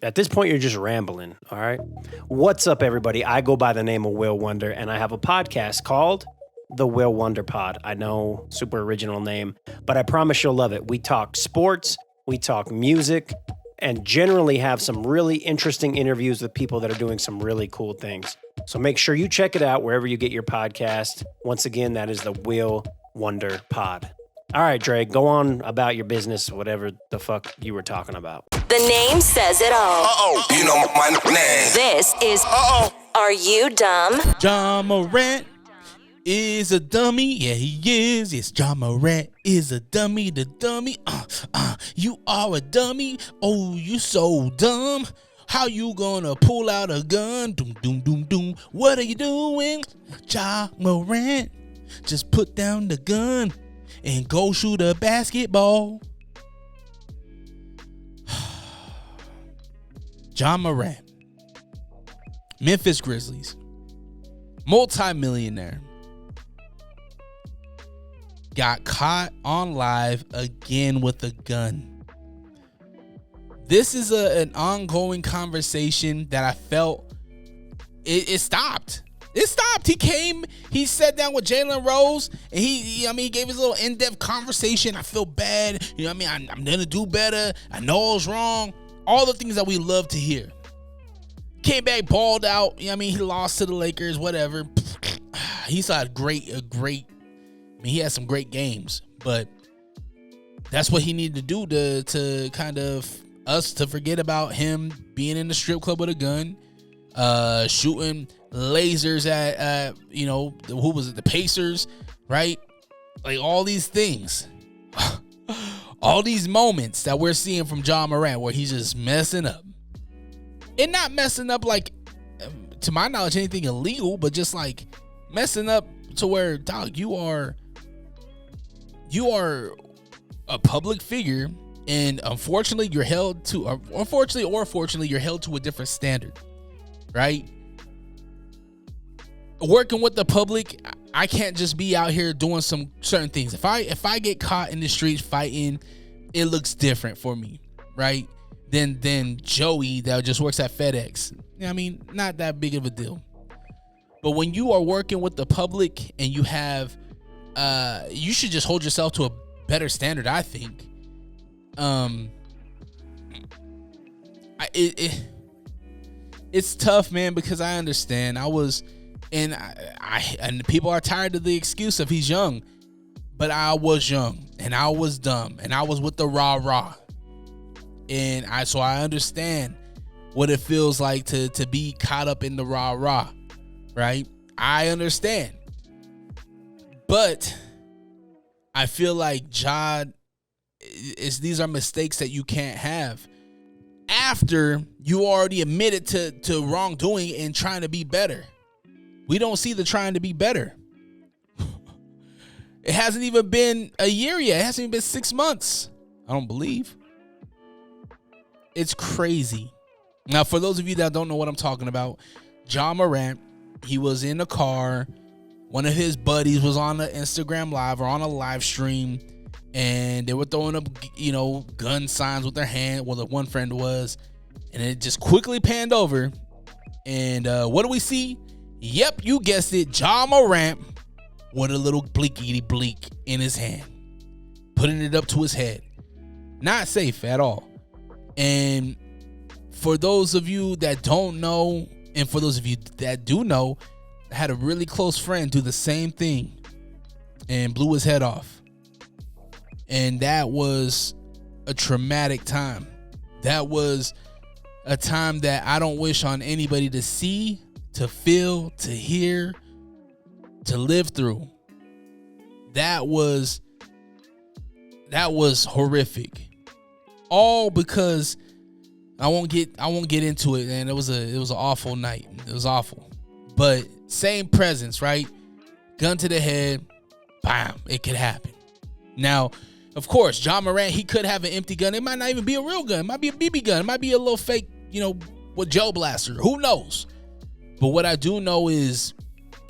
At this point, you're just rambling, all right? What's up, everybody? I go by the name of Will Wonder, and I have a podcast called The Will Wonder Pod. I know, super original name, but I promise you'll love it. We talk sports, we talk music, and generally have some really interesting interviews with people that are doing some really cool things. So make sure you check it out wherever you get your podcast. Once again, that is The Will Wonder Pod. All right, Dre, go on about your business, whatever the fuck you were talking about. The name says it all. Uh-oh, you know my name. This is Are You Dumb? Ja Morant is a dummy. Yeah, he is. Yes, Ja Morant is a dummy. The dummy. You are a dummy. Oh, you so dumb. How you gonna pull out a gun? Doom, doom, doom, doom. What are you doing? Ja Morant, just put down the gun and go shoot a basketball. Ja Morant, Memphis Grizzlies, multi-millionaire, got caught on live again with a gun. This is an ongoing conversation that I felt it stopped. It stopped. He sat down with Jalen Rose, and he gave his little in-depth conversation. I feel bad. I'm going to do better. I know I was wrong. All the things that we love to hear. Came back, balled out. He lost to the Lakers, whatever. He saw he had some great games, but that's what he needed to do to kind of us to forget about him being in the strip club with a gun, shooting lasers at who was it, the Pacers, right? Like all these things, all these moments that we're seeing from Ja Morant where he's just messing up, and not messing up like, to my knowledge, anything illegal, but just like messing up to where, dog, you are a public figure. And unfortunately, you're held to a different standard, right? Working with the public, I can't just be out here doing some certain things. If I get caught in the streets fighting, it looks different for me, right? Than Joey that just works at FedEx. Not that big of a deal. But when you are working with the public and you have, you should just hold yourself to a better standard, I think. It's tough, man, because I understand. And people are tired of the excuse of he's young, but I was young and I was dumb and I was with the rah-rah. So I understand what it feels like to be caught up in the rah-rah, right? I understand. But I feel like these are mistakes that you can't have after you already admitted to wrongdoing and trying to be better. We don't see the trying to be better. It hasn't even been a year yet. It hasn't even been 6 months. I don't believe. It's crazy. Now, for those of you that don't know what I'm talking about, Ja Morant, he was in a car. One of his buddies was on the Instagram Live or on a live stream, and they were throwing up, gun signs with their hand. Well, the one friend was, and it just quickly panned over. And what do we see? Yep, you guessed it. Ja Morant with a little bleakity bleak in his hand, putting it up to his head. Not safe at all. And for those of you that don't know, and for those of you that do know, I had a really close friend do the same thing and blew his head off. And that was a traumatic time. That was a time that I don't wish on anybody to see, to feel, to hear, to live through. That was horrific. All because I won't get into it, and it was an awful night. It was awful. But same presence, right? Gun to the head, bam, it could happen. Now, of course, Ja Morant, he could have an empty gun. It might not even be a real gun. It might be a BB gun. It might be a little fake, with Joe Blaster. Who knows? But what I do know is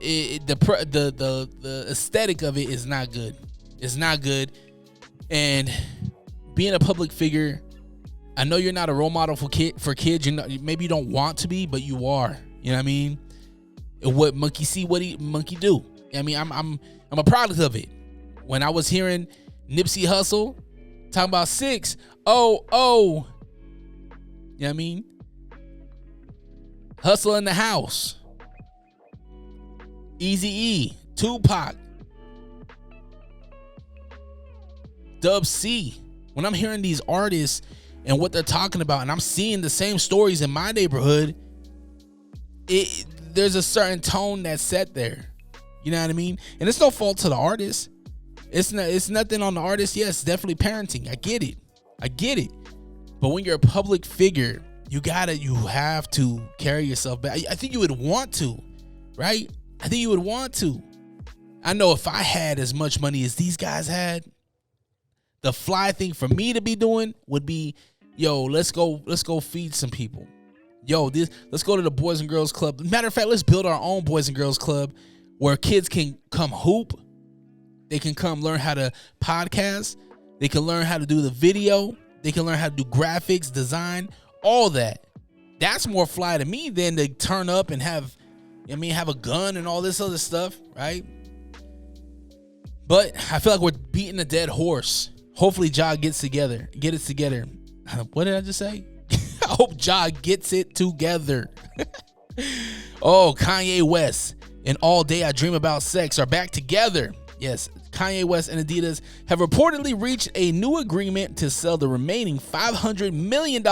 the aesthetic of it is not good. It's not good. And being a public figure, I know you're not a role model for kids. Maybe you don't want to be, but you are. You know what I mean? What monkey see, what monkey do. I mean, I'm a product of it. When I was hearing Nipsey Hussle talking about 6, you know what I mean? Hustle in the house. Eazy-E, Tupac, Dub C. When I'm hearing these artists and what they're talking about, and I'm seeing the same stories in my neighborhood, there's a certain tone that's set there. You know what I mean? And it's no fault to the artist. It's nothing on the artist. Yes, definitely parenting. I get it. But when you're a public figure, you have to carry yourself back. I think you would want to, right? I think you would want to. I know if I had as much money as these guys had, the fly thing for me to be doing would be, let's go feed some people. Let's go to the Boys and Girls Club. Matter of fact, let's build our own Boys and Girls Club where kids can come hoop. They can come learn how to podcast. They can learn how to do the video. They can learn how to do graphics, design, all that. That's more fly to me than to turn up and have a gun and all this other stuff, right? But I feel like we're beating a dead horse. Hopefully Ja get it together. What did I just say? I hope Ja gets it together. Oh, Kanye West and All Day I Dream About Sex are back together. Yes, Kanye West and Adidas have reportedly reached a new agreement to sell the remaining $500 million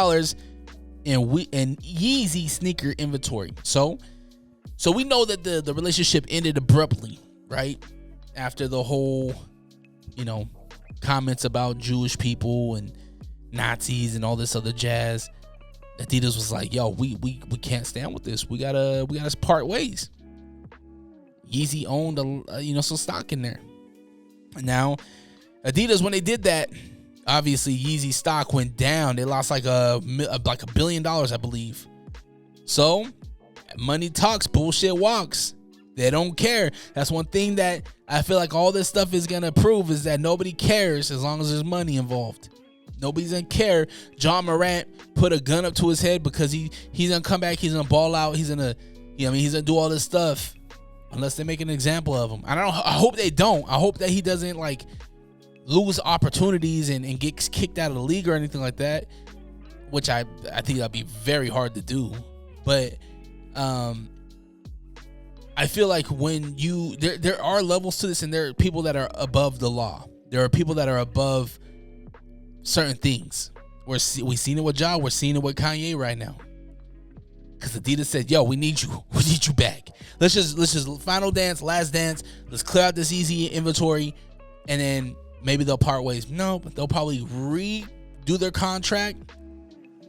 in Yeezy sneaker inventory. So we know that the relationship ended abruptly, right? After the whole, comments about Jewish people and Nazis and all this other jazz. Adidas was like, yo, we can't stand with this. We gotta part ways. Yeezy owned some stock in there. Now, Adidas, when they did that, obviously Yeezy stock went down. They lost like $1 billion, I believe. So, money talks, bullshit walks. They don't care. That's one thing that I feel like all this stuff is gonna prove is that nobody cares as long as there's money involved. Nobody's gonna care. Ja Morant put a gun up to his head because he's gonna come back. He's gonna ball out. He's gonna do all this stuff. unless they make an example of him. I hope they don't. I hope that he doesn't like lose opportunities and get kicked out of the league or anything like that, which I think that'd be very hard to do. But I feel like when there are levels to this, and there are people that are above the law. There are people that are above certain things. We've seen it with Ja. We're seeing it with Kanye right now. Because Adidas said, "Yo, we need you. We need you back. Let's just final dance, last dance. Let's clear out this easy inventory, and then maybe they'll part ways." No, but they'll probably redo their contract,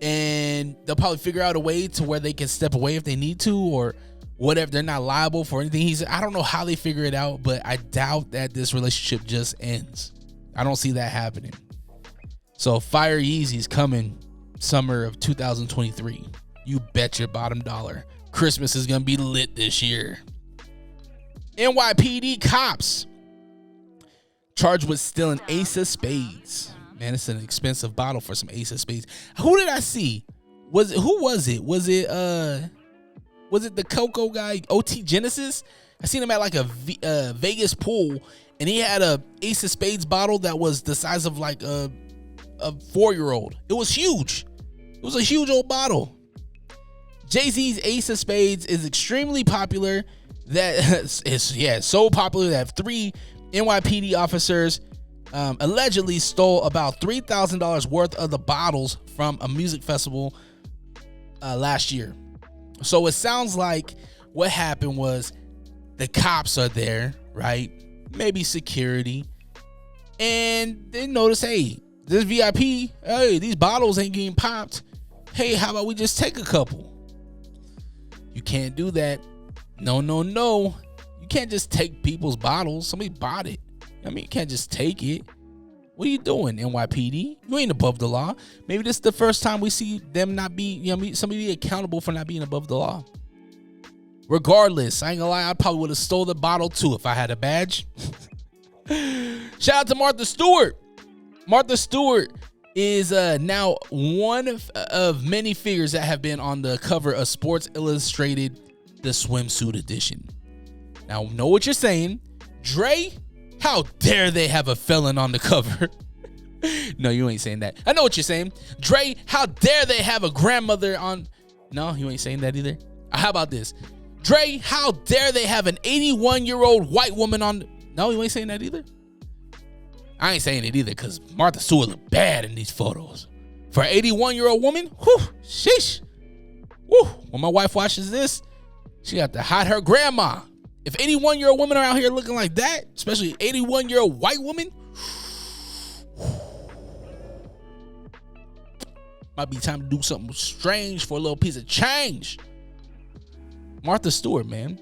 and they'll probably figure out a way to where they can step away if they need to, or whatever. They're not liable for anything. I don't know how they figure it out, but I doubt that this relationship just ends. I don't see that happening. So Fire Yeezy's coming summer of 2023. You bet your bottom dollar. Christmas is going to be lit this year. NYPD cops charged with stealing Ace of Spades. Man, it's an expensive bottle for some Ace of Spades. Who did I see? Who was it? Was it the Coco guy, OT Genesis? I seen him at like a Vegas pool, and he had a Ace of Spades bottle that was the size of like a 4-year-old. It was huge. It was a huge old bottle. Jay-Z's Ace of Spades is extremely popular. It's so popular that 3 NYPD officers allegedly stole about $3,000 worth of the bottles from a music festival last year. So it sounds like what happened was the cops are there, right? Maybe security. And they notice, hey, this VIP, hey, these bottles ain't getting popped. Hey, how about we just take a couple? You can't do that. No. You can't just take people's bottles. Somebody bought it. I mean, you can't just take it. What are you doing, NYPD? You ain't above the law. Maybe this is the first time we see them not be, somebody be accountable for not being above the law. Regardless, I ain't gonna lie, I probably would have stole the bottle too if I had a badge. Shout out to Martha Stewart. Martha Stewart is now one of many figures that have been on the cover of Sports Illustrated, the swimsuit edition. Now, know what you're saying. Dre, how dare they have a felon on the cover? No, you ain't saying that. I know what you're saying. Dre, how dare they have a grandmother on... No, you ain't saying that either. How about this? Dre, how dare they have an 81-year-old white woman on... No, you ain't saying that either. I ain't saying it either because Martha Stewart looked bad in these photos. For an 81-year-old woman, whew, sheesh. Whew, when my wife watches this, she got to hide her grandma. If 81-year-old women are out here looking like that, especially 81-year-old white woman, might be time to do something strange for a little piece of change. Martha Stewart, man.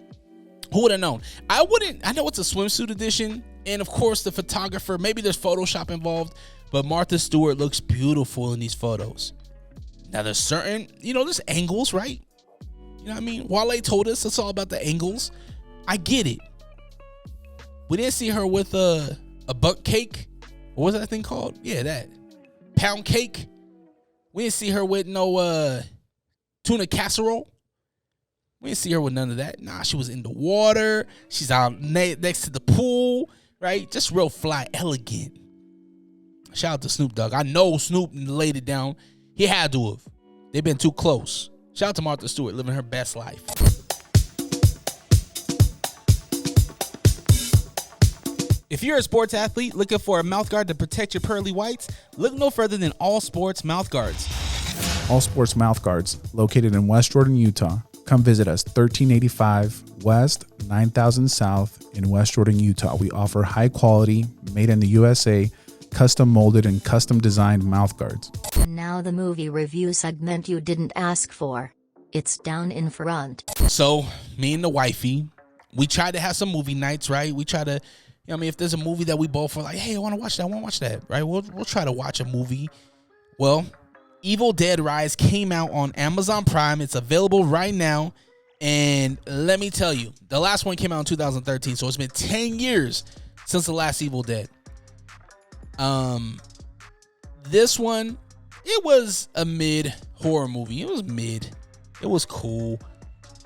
Who would have known? I know it's a swimsuit edition, and of course the photographer, maybe there's Photoshop involved, but Martha Stewart looks beautiful in these photos. Now there's certain, there's angles, right? You know what I mean? Wale told us it's all about the angles. I get it. We didn't see her with a butt cake. What was that thing called? Yeah, that. Pound cake. We didn't see her with no tuna casserole. We didn't see her with none of that. Nah, she was in the water. She's out next to the pool, right? Just real fly, elegant. Shout out to Snoop Dogg. I know Snoop laid it down. He had to have. They've been too close. Shout out to Martha Stewart, living her best life. If you're a sports athlete looking for a mouthguard to protect your pearly whites, look no further than All Sports Mouthguards. All Sports Mouthguards, located in West Jordan, Utah. Come visit us, 1385 West, 9000 South in West Jordan, Utah. We offer high quality, made in the USA, custom molded and custom designed mouthguards. And now the movie review segment you didn't ask for. It's down in front. So, me and the wifey, we try to have some movie nights, right? We try to, if there's a movie that we both are like, hey, I want to watch that, right? We'll try to watch a movie. Well, Evil Dead Rise came out on Amazon Prime. It's available right now. And let me tell you, the last one came out in 2013. So it's been 10 years since the last Evil Dead. This one, it was a mid horror movie. It was mid. It was cool.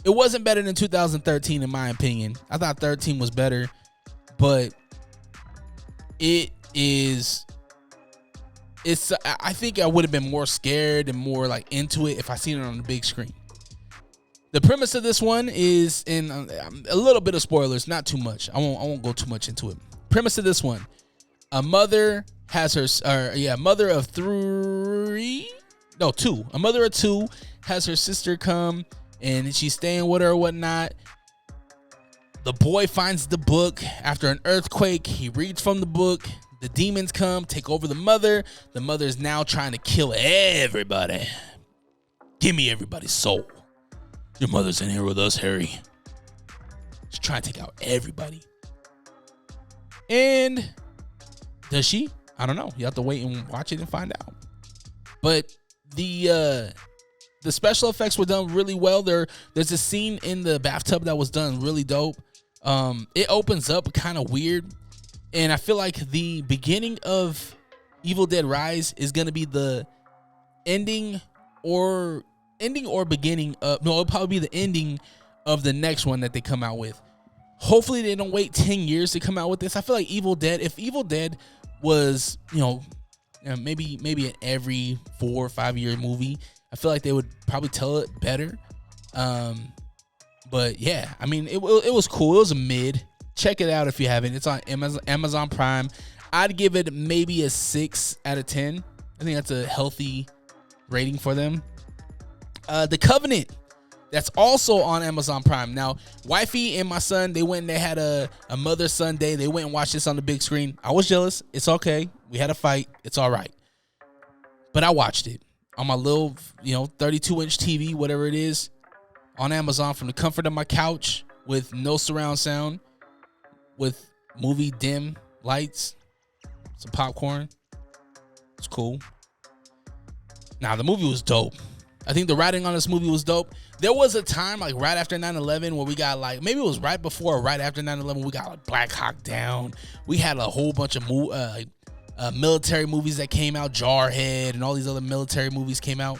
It wasn't better than 2013 in my opinion. I thought 13 was better, but I think I would have been more scared and more like into it if I seen it on the big screen. The premise of this one is in a little bit of spoilers, not too much. I won't go too much into it. Premise of this one: a mother has her, mother of two. A mother of two has her sister come, and she's staying with her or whatnot. The boy finds the book after an earthquake. He reads from the book. The demons come, take over the mother. The mother is now trying to kill everybody. Give me everybody's soul. Your mother's in here with us, Harry. She's trying to take out everybody. And does she? I don't know. You have to wait and watch it and find out. But the special effects were done really well. There's a scene in the bathtub that was done really dope. It opens up kind of weird. And I feel like the beginning of Evil Dead Rise is going to be the ending or beginning of, no, it'll probably be the ending of the next one that they come out with. Hopefully they don't wait 10 years to come out with this. I feel like Evil Dead, if Evil Dead was, maybe an every 4 or 5 year movie, I feel like they would probably tell it better. But yeah, I mean, it was cool. It was a mid. Check it out if you haven't. It's on Amazon Prime. I'd give it maybe a 6 out of 10. I think that's a healthy rating for them. The Covenant, that's also on Amazon Prime. Now, wifey and my son, they went and they had a mother-son day. They went and watched this on the big screen. I was jealous. It's okay. We had a fight. It's all right. But I watched it on my little, 32-inch TV, whatever it is, on Amazon from the comfort of my couch with no surround sound, with movie dim lights, some popcorn. It's cool. Nah, the movie was dope. I think the writing on this movie was dope. There was a time, like right after 9/11, where we got like, maybe it was right before or right after 9/11, we got like Black Hawk Down. We had a whole bunch of military movies that came out, Jarhead, and all these other military movies came out.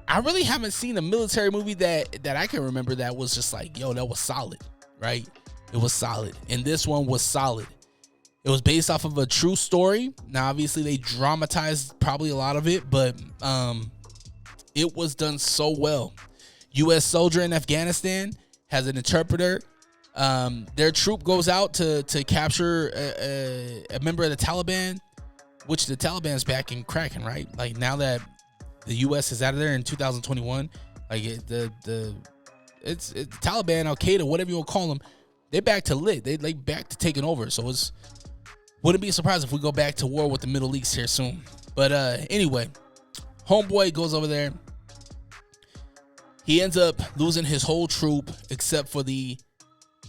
I really haven't seen a military movie that I can remember that was just like, yo, that was solid, right? It was solid. And this one was solid. It was based off of a true story. Now, obviously, they dramatized probably a lot of it, but it was done so well. U.S. soldier in Afghanistan has an interpreter. Their troop goes out to capture a member of the Taliban, which the Taliban's back in cracking, right? Like, now that the U.S. is out of there in 2021, like the Taliban, Al-Qaeda, whatever you want to call them, they're back to lit. They back to taking over. So wouldn't be surprised if we go back to war with the Middle East here soon. But anyway, homeboy goes over there. He ends up losing his whole troop except for the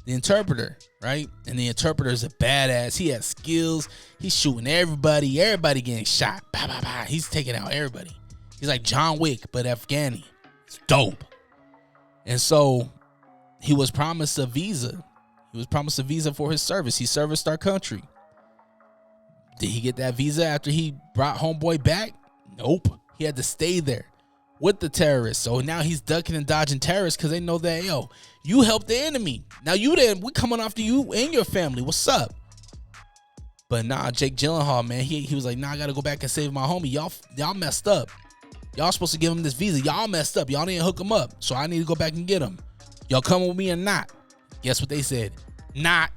interpreter, right? And the interpreter is a badass. He has skills. He's shooting everybody. Everybody getting shot. Bah, bah, bah. He's taking out everybody. He's like John Wick, but Afghani. It's dope. And so he was promised a visa. He was promised a visa for his service. He serviced our country. Did he get that visa after he brought homeboy back? Nope. He had to stay there with the terrorists. So now he's ducking and dodging terrorists because they know that, yo, you helped the enemy. Now we coming after you and your family. What's up? But nah, Jake Gyllenhaal, man, he was like, nah, I got to go back and save my homie. Y'all messed up. Y'all supposed to give him this visa. Y'all messed up. Y'all didn't hook him up. So I need to go back and get him. Y'all coming with me or not? Guess what they said? Not.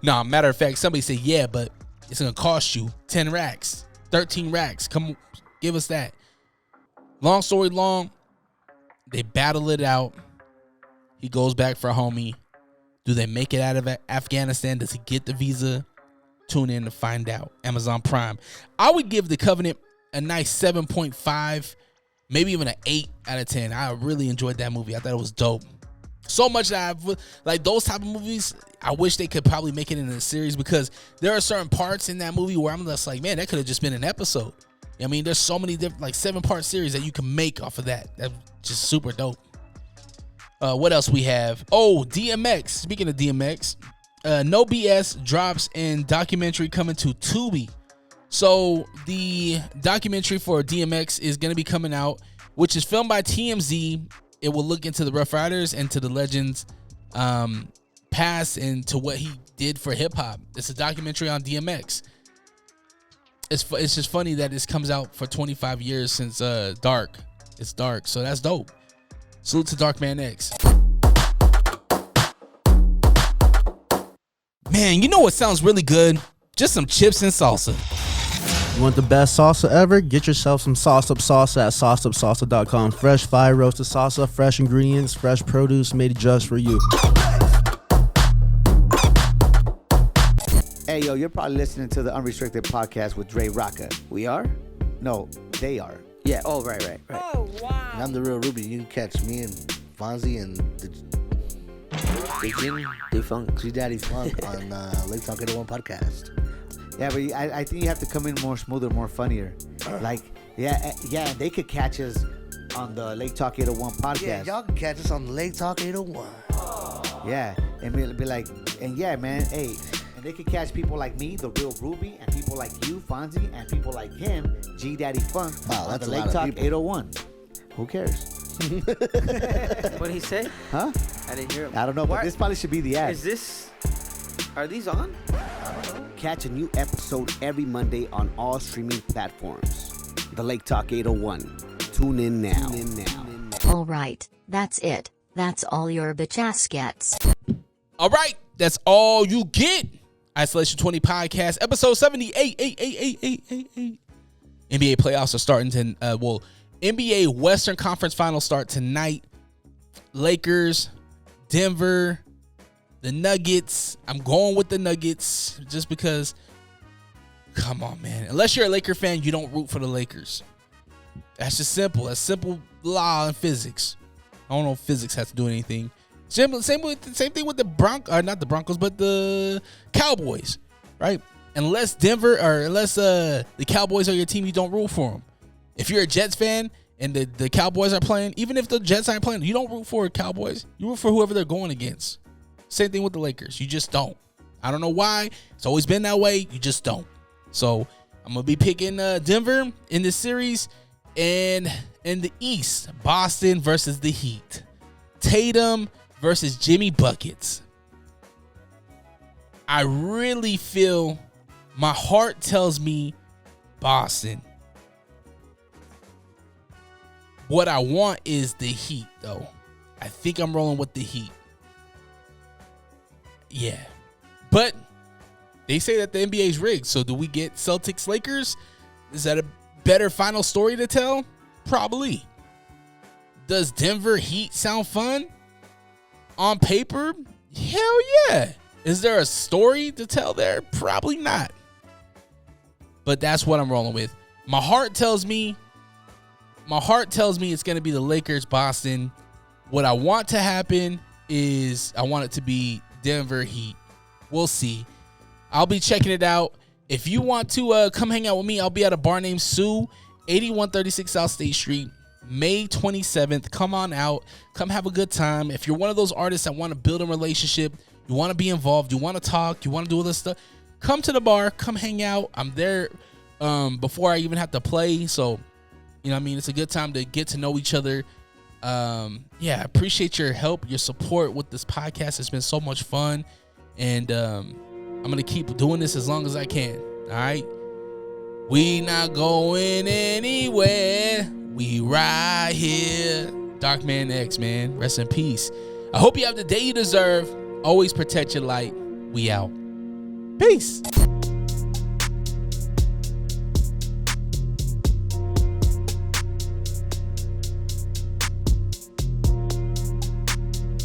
No, matter of fact, somebody said, yeah, but it's going to cost you 10 racks, 13 racks. Come give us that. Long story long, they battle it out. He goes back for a homie. Do they make it out of Afghanistan? Does he get the visa? Tune in to find out. Amazon Prime. I would give The Covenant a nice 7.5, maybe even an 8 out of 10. I really enjoyed that movie. I thought it was dope. So much that like those type of movies, I wish they could probably make it in a series, because there are certain parts in that movie where I'm just like, man, that could have just been an episode. I mean, there's so many different, like 7-part series that you can make off of that. That's just super dope. What else we have? Oh, DMX. Speaking of DMX, No BS drops in documentary coming to Tubi. So the documentary for DMX is going to be coming out, which is filmed by TMZ. it will look into the Rough Riders and to the legends past and to what he did for hip hop. It's a documentary on DMX. It's just funny that this comes out for 25 years since Dark. It's Dark, so that's dope. Salute to Darkman X. Man, you know what sounds really good? Just some chips and salsa. You want the best salsa ever? Get yourself some Sauce Up Salsa at sauceupsalsa.com. Fresh fire roasted salsa, fresh ingredients, fresh produce made just for you. Hey, yo, you're probably listening to the Unrestricted Podcast with DreRawka. We are? No, they are. Yeah, oh, right. Oh, wow. And I'm the real Ruby. You can catch me and Fonzie and the Funk. G Daddy Funk on Lake Talk 801 Podcast. Yeah, but I think you have to come in more smoother, more funnier. Like, yeah, they could catch us on the Lake Talk 801 Podcast. Yeah, y'all can catch us on the Lake Talk 801. Yeah, and it'll be like, and yeah, man, hey. They could catch people like me, the real Ruby, and people like you, Fonzie, and people like him, G Daddy Funk, on the Lake Talk 801. Who cares? What did he say? Huh? I didn't hear him. I don't know, but this probably should be the ad. Are these on? Catch a new episode every Monday on all streaming platforms. The Lake Talk 801. Tune in now. All right, that's it. That's all your bitch ass gets. All right, that's all you get. Isolation20 Podcast, episode 78. NBA playoffs are starting to, NBA Western Conference Finals start tonight. Lakers, Denver, the Nuggets. I'm going with the Nuggets just because, come on, man. Unless you're a Laker fan, you don't root for the Lakers. That's just simple. That's simple law and physics. I don't know if physics has to do anything. Same thing with the not the Broncos, but the Cowboys, right? Unless the Cowboys are your team, you don't root for them. If you're a Jets fan and the Cowboys are playing, even if the Jets aren't playing, you don't root for Cowboys. You root for whoever they're going against. Same thing with the Lakers. You just don't. I don't know why. It's always been that way. You just don't. So I'm going to be picking Denver in this series. And in the East, Boston versus the Heat. Tatum versus Jimmy Buckets. I really feel, my heart tells me Boston. What I want is the Heat, though. I think I'm rolling with the Heat. Yeah. But they say that the NBA is rigged. So do we get Celtics Lakers? Is that a better final story to tell? Probably. Does Denver Heat sound fun? On paper? Hell yeah. Is there a story to tell there? Probably not. But that's what I'm rolling with. My heart tells me it's going to be the Lakers, Boston. What I want to happen is I want it to be Denver Heat. We'll see. I'll be checking it out. If you want to come hang out with me, I'll be at a bar named Sue, 8136 South State Street, May 27th. Come on out. Come have a good time. If you're one of those artists that want to build a relationship, you want to be involved, you want to talk, you want to do all this stuff, come to the bar. Come hang out. I'm there before I even have to play. So, you know what I mean? It's a good time to get to know each other. I appreciate your help, your support with this podcast. It's been so much fun. And I'm going to keep doing this as long as I can. All right? We not going anywhere. We right here. Darkman X, man. Rest in peace. I hope you have the day you deserve. Always protect your light. We out. Peace.